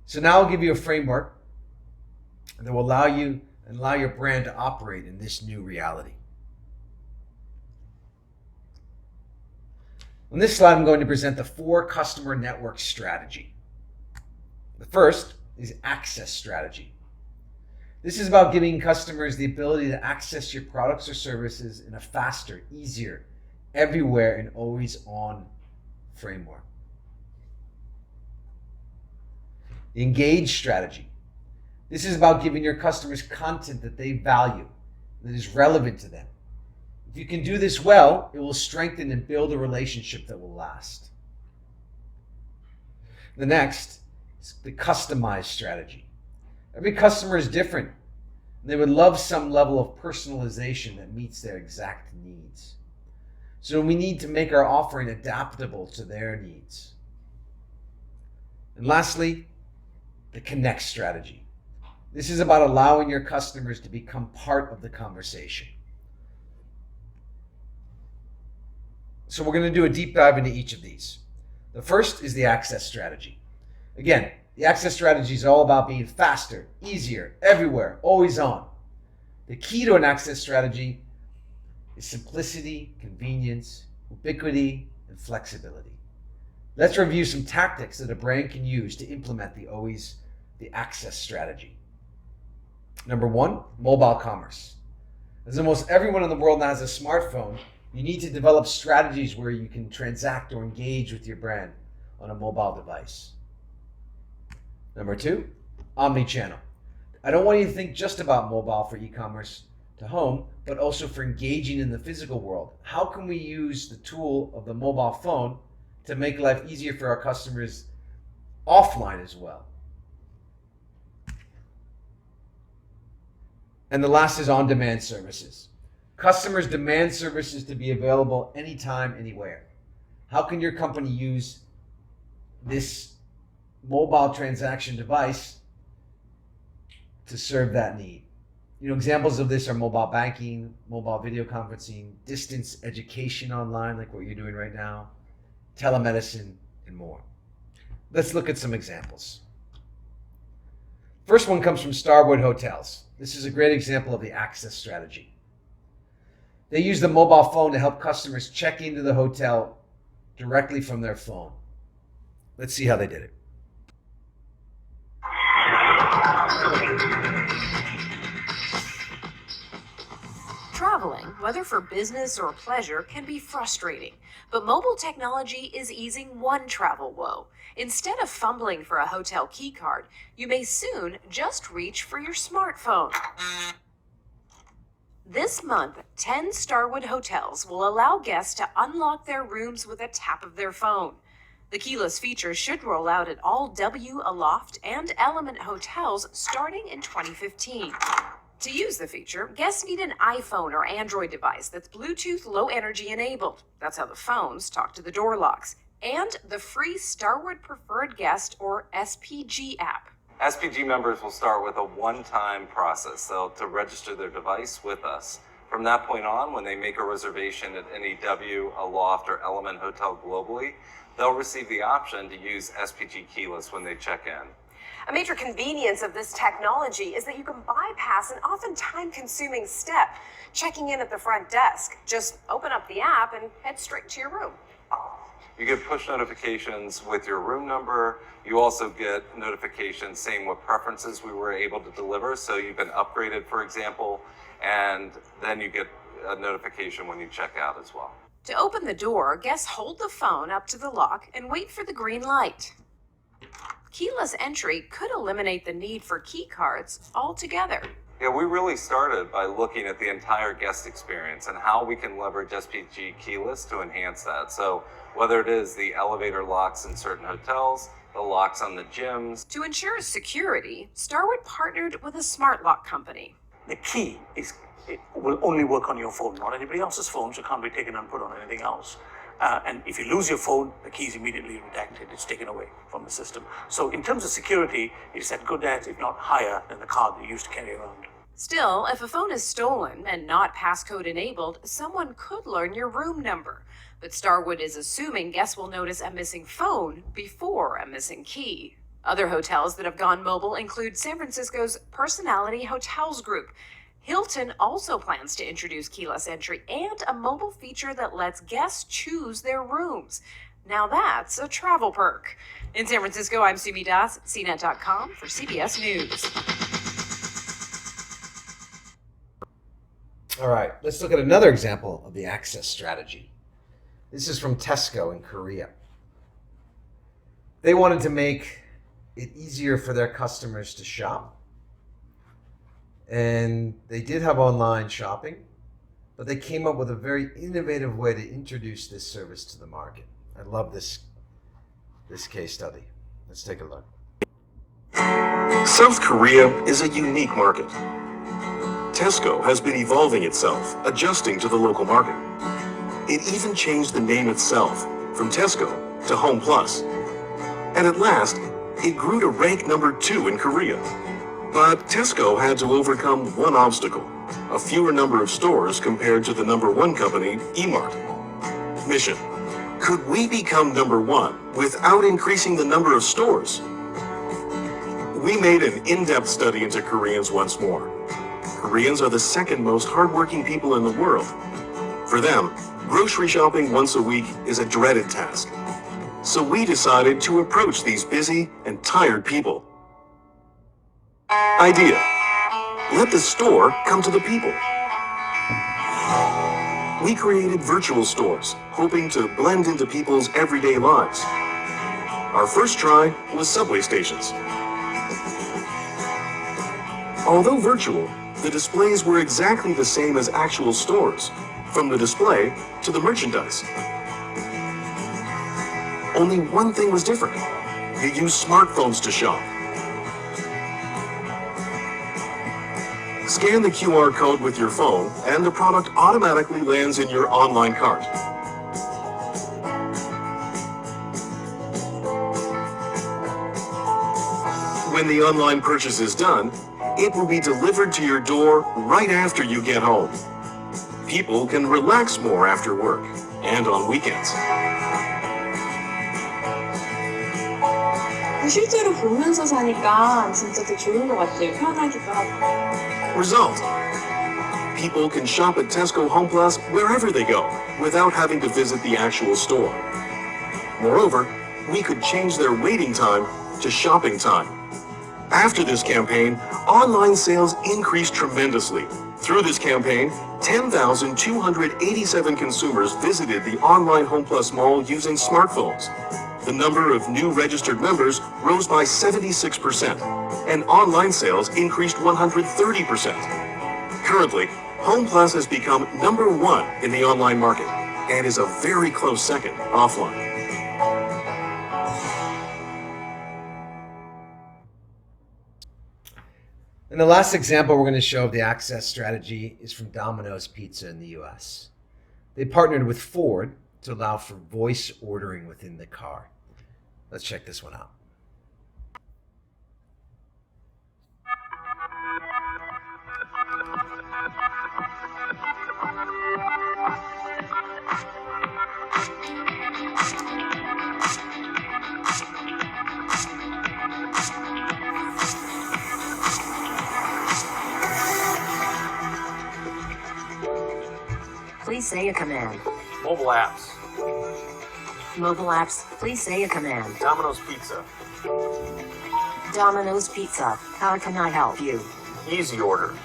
So now I'll give you a framework that will allow your brand to operate in this new reality. On this slide, I'm going to present the 4 customer network strategy. The first is access strategy. This is about giving customers the ability to access your products or services in a faster, easier, everywhere, and always on framework. The engage strategy. This is about giving your customers content that they value, that is relevant to them. If you can do this well, it will strengthen and build a relationship that will last. The next is the customized strategy. Every customer is different. They would love some level of personalization that meets their exact needs. So we need to make our offering adaptable to their needs. And lastly, the connect strategy. This is about allowing your customers to become part of the conversation. So we're going to do a deep dive into each of these. The first is the access strategy. Again, the access strategy is all about being faster, easier, everywhere, always on. The key to an access strategy is simplicity, convenience, ubiquity, and flexibility. Let's review some tactics that a brand can use to implement the access strategy. Number 1, mobile commerce. As almost everyone in the world now has a smartphone, you need to develop strategies where you can transact or engage with your brand on a mobile device. Number 2, omni-channel. I don't want you to think just about mobile for e-commerce to home, but also for engaging in the physical world. How can we use the tool of the mobile phone to make life easier for our customers offline as well? And the last is on-demand services. Customers demand services to be available anytime, anywhere. How can your company use this mobile transaction device to serve that need? Examples of this are mobile banking, mobile video conferencing, distance education online, like what you're doing right now, telemedicine, and more. Let's look at some examples. First one comes from Starwood Hotels. This is a great example of the access strategy. They use the mobile phone to help customers check into the hotel directly from their phone. Let's see how they did it. Traveling, whether for business or pleasure, can be frustrating, but mobile technology is easing one travel woe. Instead of fumbling for a hotel key card, you may soon just reach for your smartphone. This month, 10 Starwood hotels will allow guests to unlock their rooms with a tap of their phone. The keyless feature should roll out at all W, Aloft, and Element hotels starting in 2015. To use the feature, guests need an iPhone or Android device that's Bluetooth Low Energy enabled. That's how the phones talk to the door locks. And the free Starwood Preferred Guest or SPG app. SPG members will start with a one-time process to register their device with us. From that point on, when they make a reservation at any W, Aloft, or Element hotel globally, they'll receive the option to use SPG Keyless when they check in. A major convenience of this technology is that you can bypass an often time-consuming step, checking in at the front desk. Just open up the app and head straight to your room. You get push notifications with your room number. You also get notifications saying what preferences we were able to deliver. So you've been upgraded, for example, and then you get a notification when you check out as well. To open the door, guests hold the phone up to the lock and wait for the green light. Keyless entry could eliminate the need for key cards altogether. Yeah, we really started by looking at the entire guest experience and how we can leverage SPG Keyless to enhance that. So whether it is the elevator locks in certain hotels, the locks on the gyms. To ensure security, Starwood partnered with a smart lock company. The key it will only work on your phone, not anybody else's phone, so it can't be taken and put on anything else. And if you lose your phone, the key is immediately redacted. It's taken away from the system. So in terms of security, it's at good as, if not higher, than the card that you used to carry around. Still, if a phone is stolen and not passcode enabled, someone could learn your room number. But Starwood is assuming guests will notice a missing phone before a missing key. Other hotels that have gone mobile include San Francisco's Personality Hotels Group. Hilton also plans to introduce keyless entry and a mobile feature that lets guests choose their rooms. Now that's a travel perk. In San Francisco, I'm Sumi Das, CNET.com for CBS News. All right, let's look at another example of the access strategy. This is from Tesco in Korea. They wanted to make it easier for their customers to shop. And they did have online shopping, but they came up with a very innovative way to introduce this service to the market. I love this case study. Let's take a look. South Korea is a unique market. Tesco has been evolving itself, adjusting to the local market. It even changed the name itself from Tesco to Home Plus. And at last, it grew to rank number 2 in Korea. But Tesco had to overcome one obstacle, a fewer number of stores compared to the number 1 company, E-Mart. Mission: could we become number 1 without increasing the number of stores? We made an in-depth study into Koreans once more. Koreans are the second most hardworking people in the world. For them, grocery shopping once a week is a dreaded task. So we decided to approach these busy and tired people. Idea: let the store come to the people. We created virtual stores, hoping to blend into people's everyday lives. Our first try was subway stations. Although virtual, the displays were exactly the same as actual stores, from the display to the merchandise. Only one thing was different. You use smartphones to shop. Scan the QR code with your phone, and the product automatically lands in your online cart. When the online purchase is done, it will be delivered to your door right after you get home. People can relax more after work and on weekends. 실제로 보면서 사니까 진짜 더 좋은 것 같아요. 편하기도 하고. Result: people can shop at Tesco Home Plus wherever they go without having to visit the actual store. Moreover, we could change their waiting time to shopping time. After this campaign, online sales increased tremendously. Through this campaign, 10,287 consumers visited the online Home Plus mall using smartphones. The number of new registered members rose by 76%, and online sales increased 130%. Currently, Home Plus has become number 1 in the online market and is a very close second offline. And the last example we're going to show of the access strategy is from Domino's Pizza in the US. They partnered with Ford to allow for voice ordering within the car. Let's check this one out. Please say a command. Mobile apps. Mobile apps, please say a command. Domino's Pizza. Domino's Pizza, how can I help you? Easy order.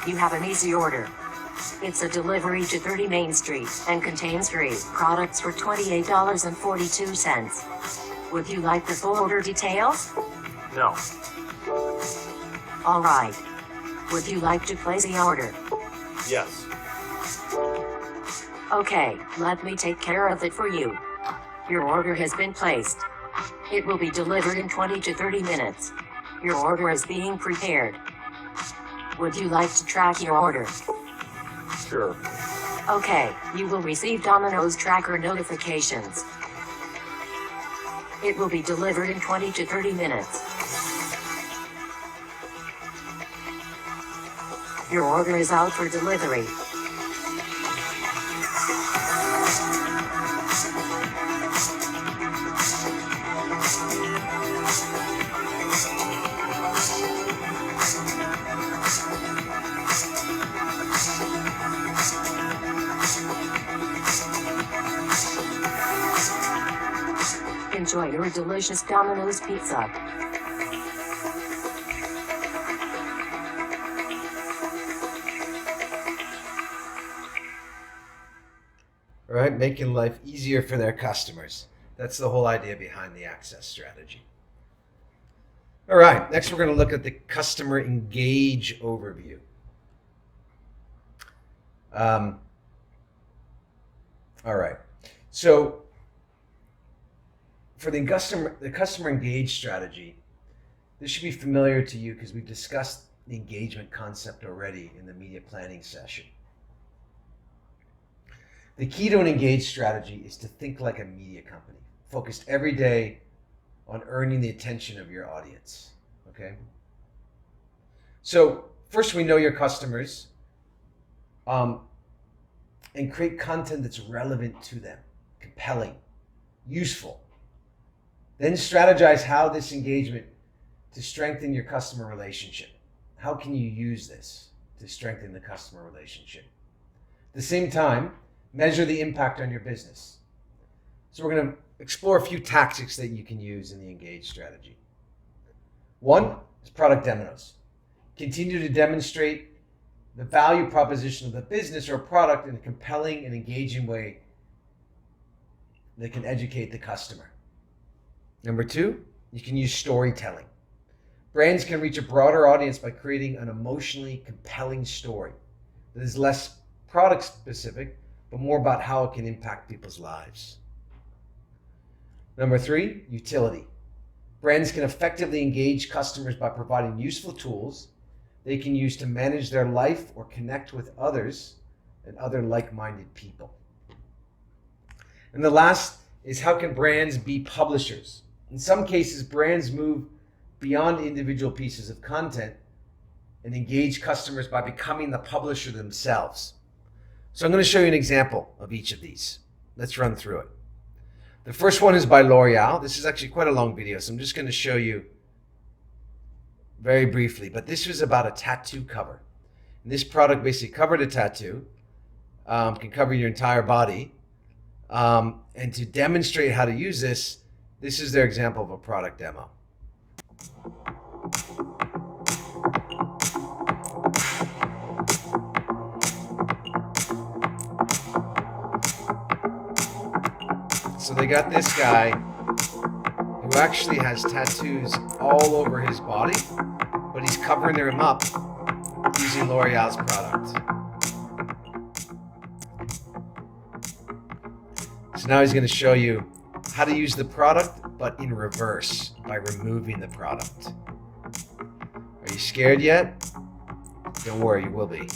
You have an easy order. It's a delivery to 30 Main Street and contains 3 products for $28.42. Would you like the full order details? No. All right. Would you like to place the order? Yes. Okay, let me take care of it for you. Your order has been placed. It will be delivered in 20 to 30 minutes. Your order is being prepared. Would you like to track your order? Sure. Okay, you will receive Domino's tracker notifications. It will be delivered in 20 to 30 minutes. Your order is out for delivery. Enjoy your delicious Domino's pizza. All right, making life easier for their customers. That's the whole idea behind the access strategy. All right, next we're going to look at the customer engage overview. All right, so for the customer engage strategy, this should be familiar to you because we've discussed the engagement concept already in the media planning session. The key to an engaged strategy is to think like a media company, focused every day on earning the attention of your audience, okay? So first we know your customers and create content that's relevant to them, compelling, useful. Then strategize how this engagement to strengthen your customer relationship. How can you use this to strengthen the customer relationship? At the same time, measure the impact on your business. So we're going to explore a few tactics that you can use in the engage strategy. One is product demos. Continue to demonstrate the value proposition of the business or product in a compelling and engaging way that can educate the customer. Number two, you can use storytelling. Brands can reach a broader audience by creating an emotionally compelling story that is less product specific, but more about how it can impact people's lives. Number three, utility. Brands can effectively engage customers by providing useful tools they can use to manage their life or connect with others and other like-minded people. And the last is, how can brands be publishers? In some cases, brands move beyond individual pieces of content and engage customers by becoming the publisher themselves. So I'm going to show you an example of each of these. Let's run through it. The first one is by L'Oreal. This is actually quite a long video, so I'm just going to show you very briefly. But this was about a tattoo cover. And this product basically covered a tattoo, can cover your entire body. And to demonstrate how to use this, this is their example of a product demo. So they got this guy who actually has tattoos all over his body, but he's covering them up using L'Oreal's product. So now he's going to show you how to use the product, but in reverse, by removing the product. Are you scared yet? Don't worry, you will be.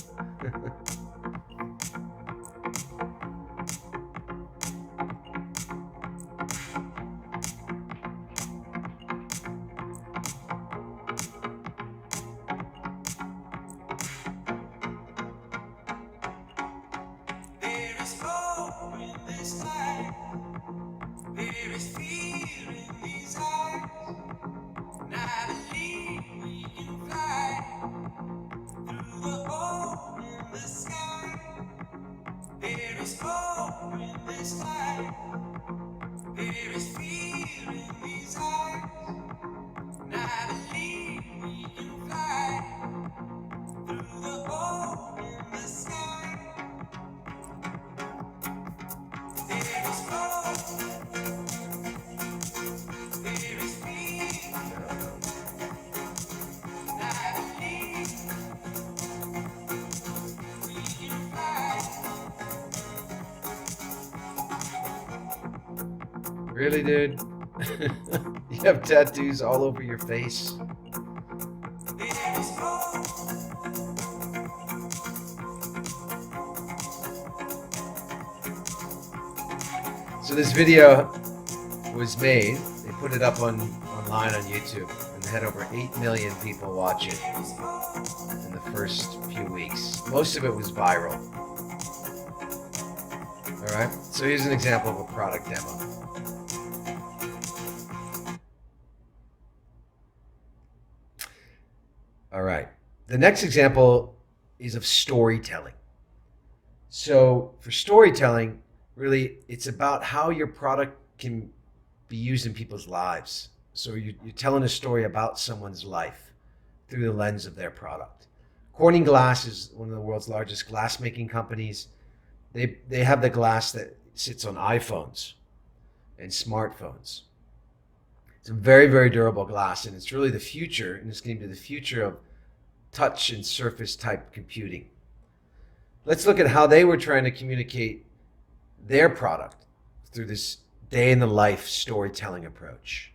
Really, dude? You have tattoos all over your face. So this video was made. They put it up online on YouTube, and they had over 8 million people watch it in the first few weeks. Most of it was viral. All right. So here's an example of a product demo. All right. The next example is of storytelling. So for storytelling, really, it's about how your product can be used in people's lives. So you're telling a story about someone's life through the lens of their product. Corning Glass is one of the world's largest glass making companies. They have the glass that sits on iPhones and smartphones. It's a very, very durable glass, and it's really the future, and it's going to be the future of touch and surface type computing. Let's look at how they were trying to communicate their product through this day in the life storytelling approach.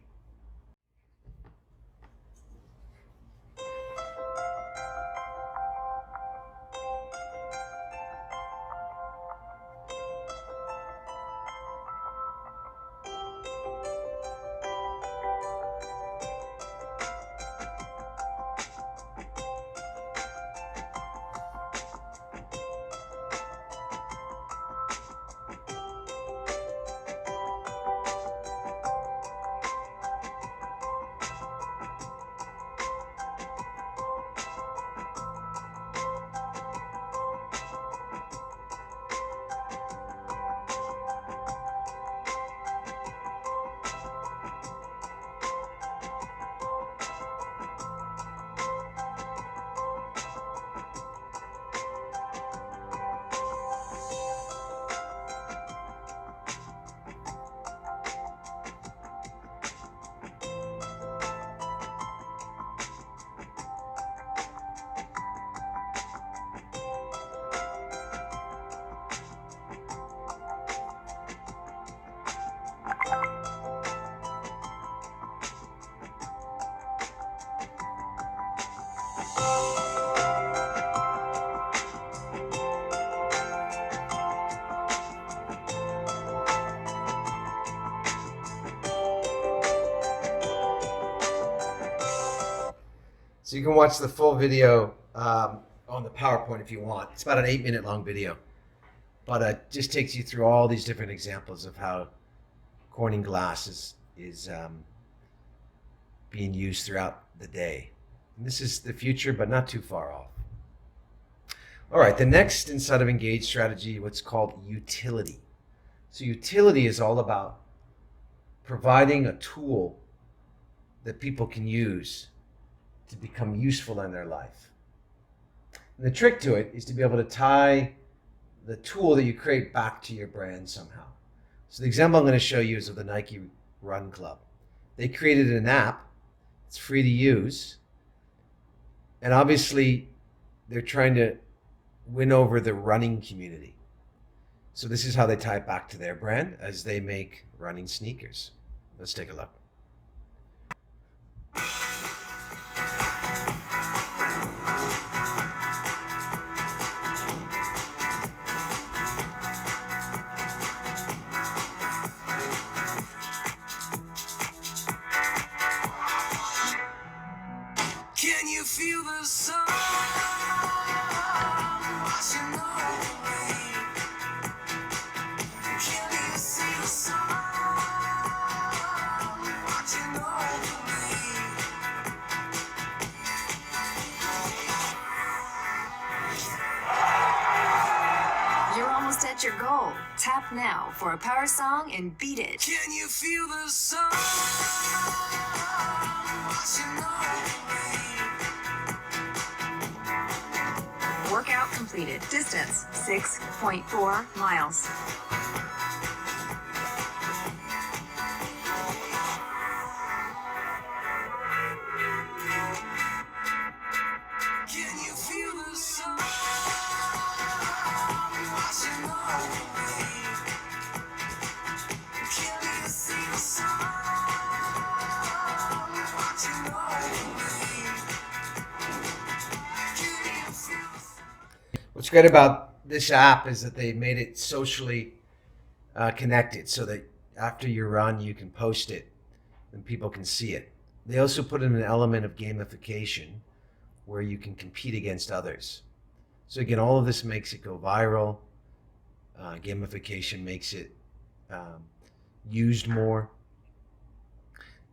So you can watch the full video on the PowerPoint if you want. It's about an 8-minute long video, but it just takes you through all these different examples of how Corning Glass is being used throughout the day. And this is the future, but not too far off. All right, the next inside of Engage strategy, what's called utility. So utility is all about providing a tool that people can use to become useful in their life. And the trick to it is to be able to tie the tool that you create back to your brand somehow. So the example I'm going to show you is of the Nike Run Club. They created an app. It's free to use. And obviously, they're trying to win over the running community. So this is how they tie it back to their brand as they make running sneakers. Let's take a look. Can you feel the sun washing over me? Can you see the sun watching over me? You're almost at your goal. Tap now for a power song and beat it. Can you feel the sun washing over me? Workout completed. Distance 6.4 miles. Can you feel the sun washing over me? Can you see the sun watching over me? Can you feel What's great about this app is that they made it socially connected so that after you run, you can post it and people can see it. They also put in an element of gamification where you can compete against others. So again, all of this makes it go viral. Gamification makes it used more.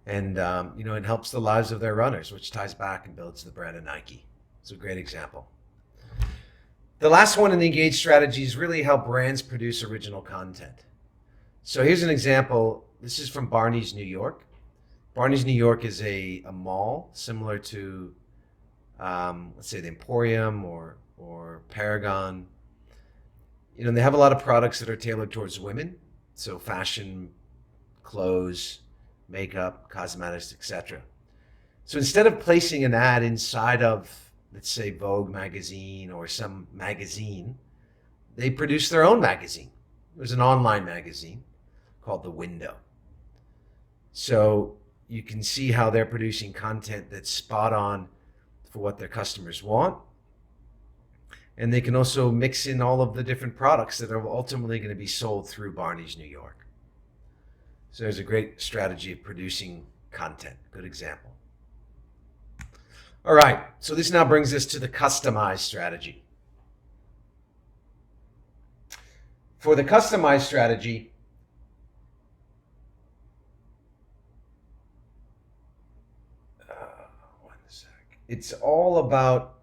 And it helps the lives of their runners, which ties back and builds the brand of Nike. It's a great example. The last one in the Engage strategy is really how brands produce original content. So here's an example This is from Barney's, New York. Barney's, New York is a mall similar to, let's say, the Emporium or Paragon. You know, they have a lot of products that are tailored towards women. So fashion, clothes, makeup, cosmetics, etc. So instead of placing an ad inside of, let's say, Vogue magazine or some magazine, they produced their own magazine. It was an online magazine called The Window. So you can see how they're producing content that's spot on for what their customers want. And they can also mix in all of the different products that are ultimately going to be sold through Barney's, New York. So there's a great strategy of producing content. Good example. All right, so this now brings us to the customized strategy. For the customized strategy, it's all about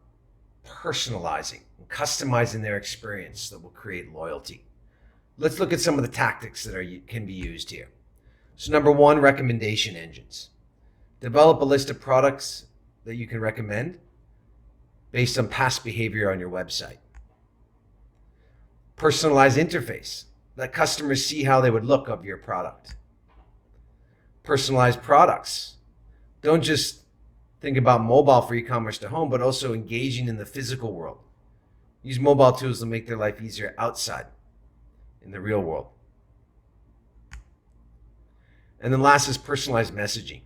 personalizing and customizing their experience that will create loyalty. Let's look at some of the tactics that can be used here. So number one, recommendation engines. Develop a list of products that you can recommend based on past behavior on your website. Personalized interface. Let customers see how they would look of your product. Personalized products. Don't just think about mobile for e-commerce to home, but also engaging in the physical world. Use mobile tools to make their life easier outside in the real world. And then last is personalized messaging.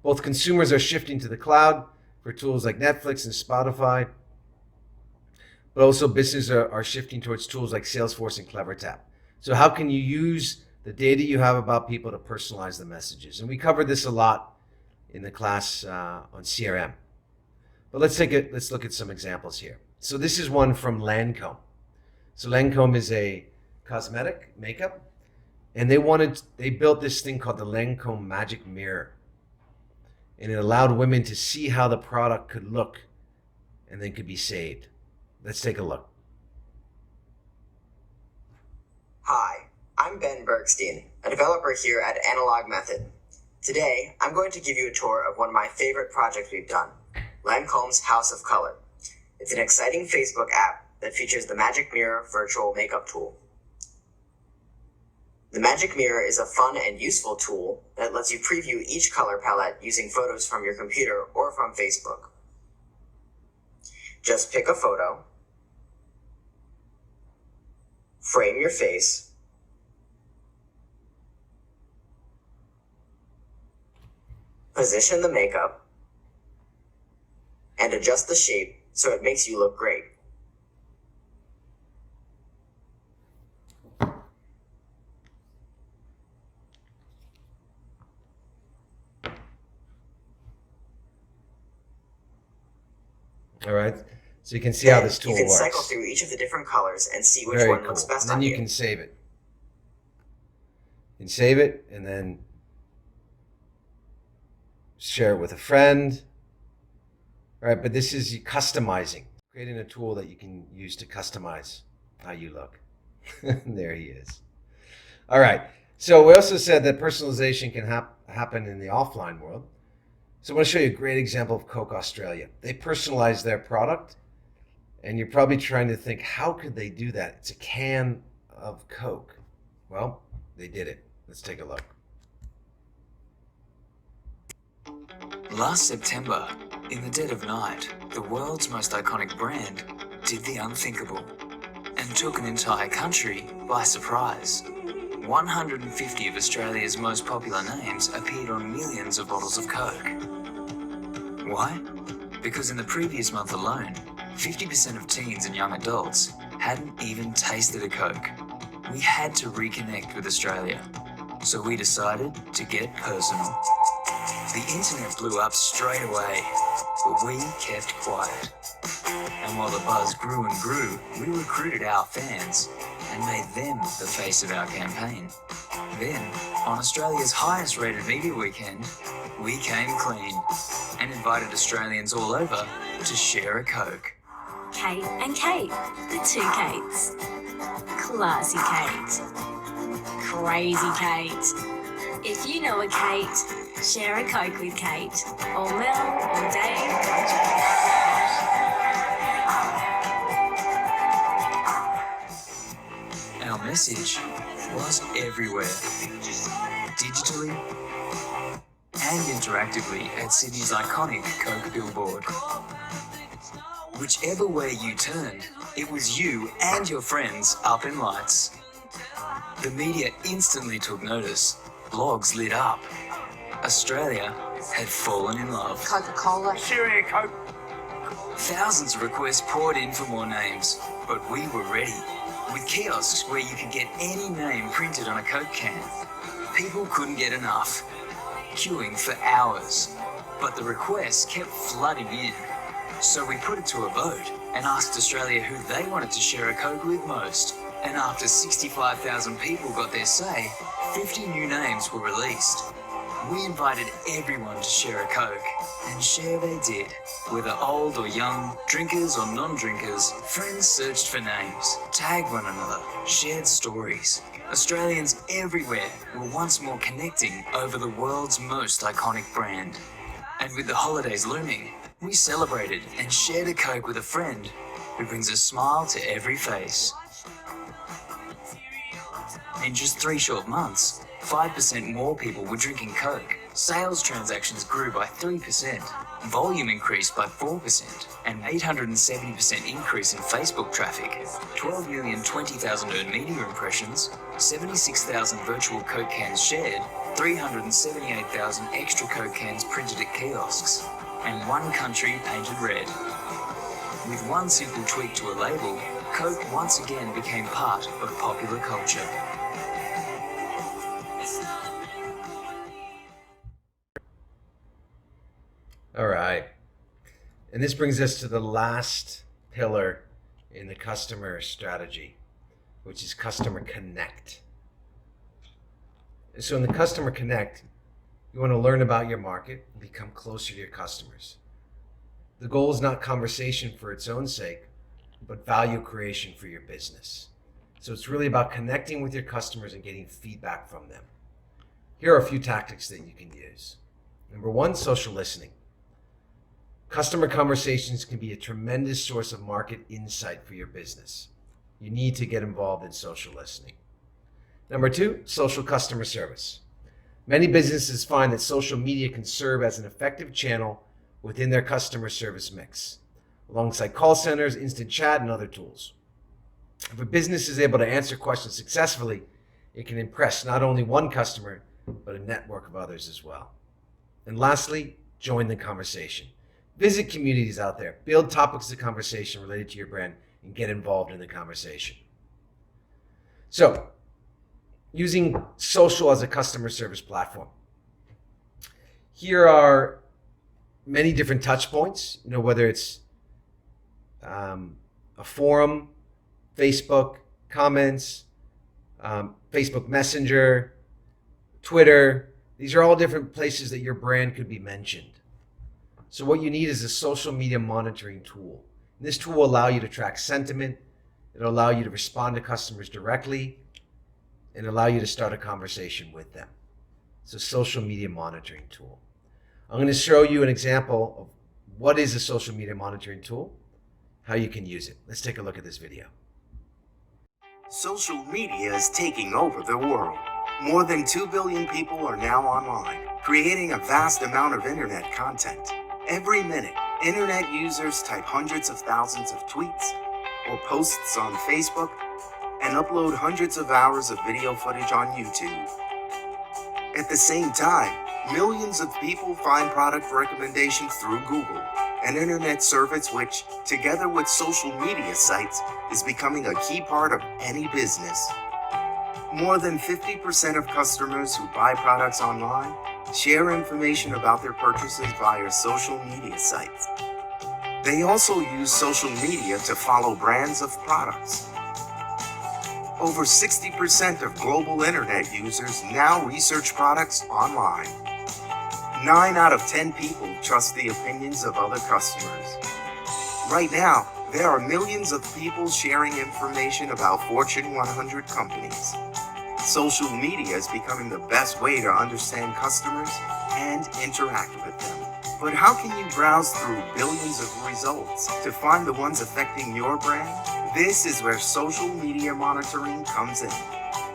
Both consumers are shifting to the cloud for tools like Netflix and Spotify, but also businesses are shifting towards tools like Salesforce and CleverTap. So how can you use the data you have about people to personalize the messages? And we covered this a lot in the class on CRM. But let's look at some examples here. So this is one from Lancome. So Lancome is a cosmetic makeup, and they built this thing called the Lancome Magic Mirror. And it allowed women to see how the product could look and then could be saved. Let's take a look. Hi, I'm Ben Bergstein, a developer here at Analog Method. Today, I'm going to give you a tour of one of my favorite projects we've done, Lancome's House of Color. It's an exciting Facebook app that features the Magic Mirror virtual makeup tool. The Magic Mirror is a fun and useful tool that lets you preview each color palette using photos from your computer or from Facebook. Just pick a photo, frame your face, position the makeup, and adjust the shape so it makes you look great. All right, so you can see how this tool works. You can works. cycle through each of the different colors and see which Very one cool. looks best And then on you you. can save it. You can save it and then share it with a friend. All right, but this is customizing, creating a tool that you can use to customize how you look. There he is. All right, so we also said that personalization can happen in the offline world. So I want to show you a great example of Coke Australia. They personalized their product, and you're probably trying to think, how could they do that? It's a can of Coke. Well, they did it. Let's take a look. Last September, in the dead of night, the world's most iconic brand did the unthinkable and took an entire country by surprise. 150 of Australia's most popular names appeared on millions of bottles of Coke. Why? Because in the previous month alone, 50% of teens and young adults hadn't even tasted a Coke. We had to reconnect with Australia, so we decided to get personal. The internet blew up straight away, but we kept quiet. And while the buzz grew and grew, we recruited our fans and made them the face of our campaign. Then, on Australia's highest rated media weekend, we came clean and invited Australians all over to share a Coke. Kate and Kate, the two Kates. Classy Kate. Crazy Kate. If you know a Kate, share a Coke with Kate, or Mel, or Dave, or Jack. Our message was everywhere, digitally and interactively at Sydney's iconic Coke billboard. Whichever way you turned, it was you and your friends up in lights. The media instantly took notice. Blogs lit up. Australia had fallen in love. Coca-Cola. Sharing a Coke. Thousands of requests poured in for more names, but we were ready. With kiosks where you could get any name printed on a Coke can. People couldn't get enough, queuing for hours. But the requests kept flooding in. So we put it to a vote and asked Australia who they wanted to share a Coke with most. And after 65,000 people got their say, 50 new names were released. We invited everyone to share a Coke, and share they did. Whether old or young, drinkers or non-drinkers, friends searched for names, tagged one another, shared stories. Australians everywhere were once more connecting over the world's most iconic brand. And with the holidays looming, we celebrated and shared a Coke with a friend who brings a smile to every face. In just 3 short months, 5% more people were drinking Coke. Sales transactions grew by 3%, volume increased by 4%, an 870% increase in Facebook traffic, 12,020,000 earned media impressions, 76,000 virtual Coke cans shared, 378,000 extra Coke cans printed at kiosks, and 1 country painted red. With one simple tweak to a label, Coke once again became part of popular culture. All right. And this brings us to the last pillar in the customer strategy, which is customer connect. So in the customer connect, you want to learn about your market and become closer to your customers. The goal is not conversation for its own sake, but value creation for your business. So it's really about connecting with your customers and getting feedback from them. Here are a few tactics that you can use. Number 1, social listening. Customer conversations can be a tremendous source of market insight for your business. You need to get involved in social listening. Number 2, social customer service. Many businesses find that social media can serve as an effective channel within their customer service mix, alongside call centers, instant chat, and other tools. If a business is able to answer questions successfully, it can impress not only one customer, but a network of others as well. And lastly, join the conversation. Visit communities out there, build topics of conversation related to your brand, and get involved in the conversation. So, using social as a customer service platform. Here are many different touch points, whether it's a forum, Facebook comments, Facebook Messenger, Twitter. These are all different places that your brand could be mentioned. So what you need is a social media monitoring tool. And this tool will allow you to track sentiment. It'll allow you to respond to customers directly and allow you to start a conversation with them. It's a social media monitoring tool. I'm going to show you an example of what is a social media monitoring tool, how you can use it. Let's take a look at this video. Social media is taking over the world. More than 2 billion people are now online, creating a vast amount of internet content. Every minute, internet users type hundreds of thousands of tweets or posts on Facebook and upload hundreds of hours of video footage on YouTube. At the same time, millions of people find product recommendations through Google, an internet service which, together with social media sites, is becoming a key part of any business. More than 50% of customers who buy products online share information about their purchases via social media sites. They also use social media to follow brands of products. Over 60% of global internet users now research products online. 9 out of 10 people trust the opinions of other customers. Right now, there are millions of people sharing information about Fortune 100 companies. Social media is becoming the best way to understand customers and interact with them. But how can you browse through billions of results to find the ones affecting your brand? This is where social media monitoring comes in.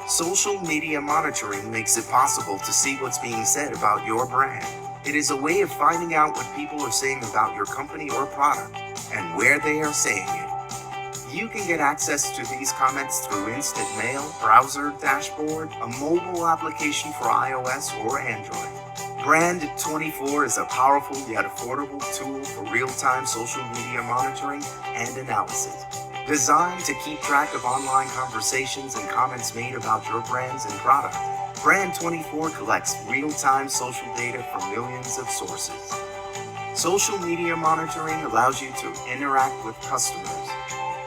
Social media monitoring makes it possible to see what's being said about your brand. It is a way of finding out what people are saying about your company or product and where they are saying it. You can get access to these comments through Instant Mail, browser dashboard, a mobile application for iOS or Android. Brand24 is a powerful yet affordable tool for real-time social media monitoring and analysis. Designed to keep track of online conversations and comments made about your brands and product, Brand24 collects real-time social data from millions of sources. Social media monitoring allows you to interact with customers,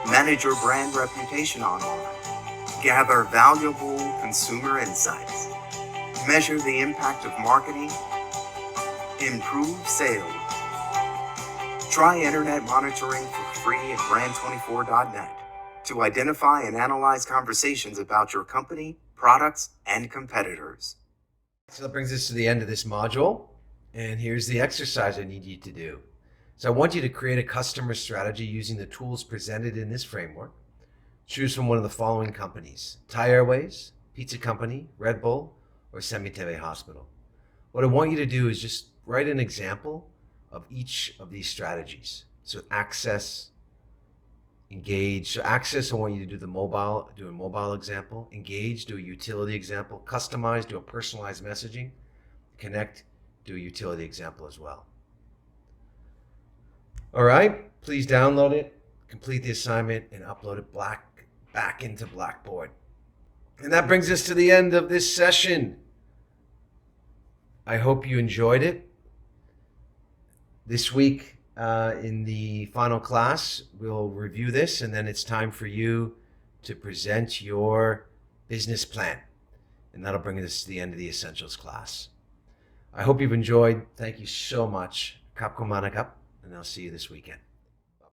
manage your brand reputation online, gather valuable consumer insights, measure the impact of marketing, improve sales. Try internet monitoring for free at brand24.net to identify and analyze conversations about your company, products, and competitors. So that brings us to the end of this module. And here's the exercise I need you to do. So I want you to create a customer strategy using the tools presented in this framework. Choose from one of the following companies: Thai Airways, Pizza Company, Red Bull, or Semiteve Hospital. What I want you to do is just write an example of each of these strategies. So access, engage. So access, I want you to do a mobile example. Engage, do a utility example. Customize, do a personalized messaging. Connect, do a utility example as well. All right, please download it, complete the assignment, and upload it back into Blackboard. And that brings us to the end of this session. I hope you enjoyed it. This week in the final class, we'll review this, and then it's time for you to present your business plan. And that'll bring us to the end of the Essentials class. I hope you've enjoyed. Thank you so much. Kap Kumanakap, and I'll see you this weekend.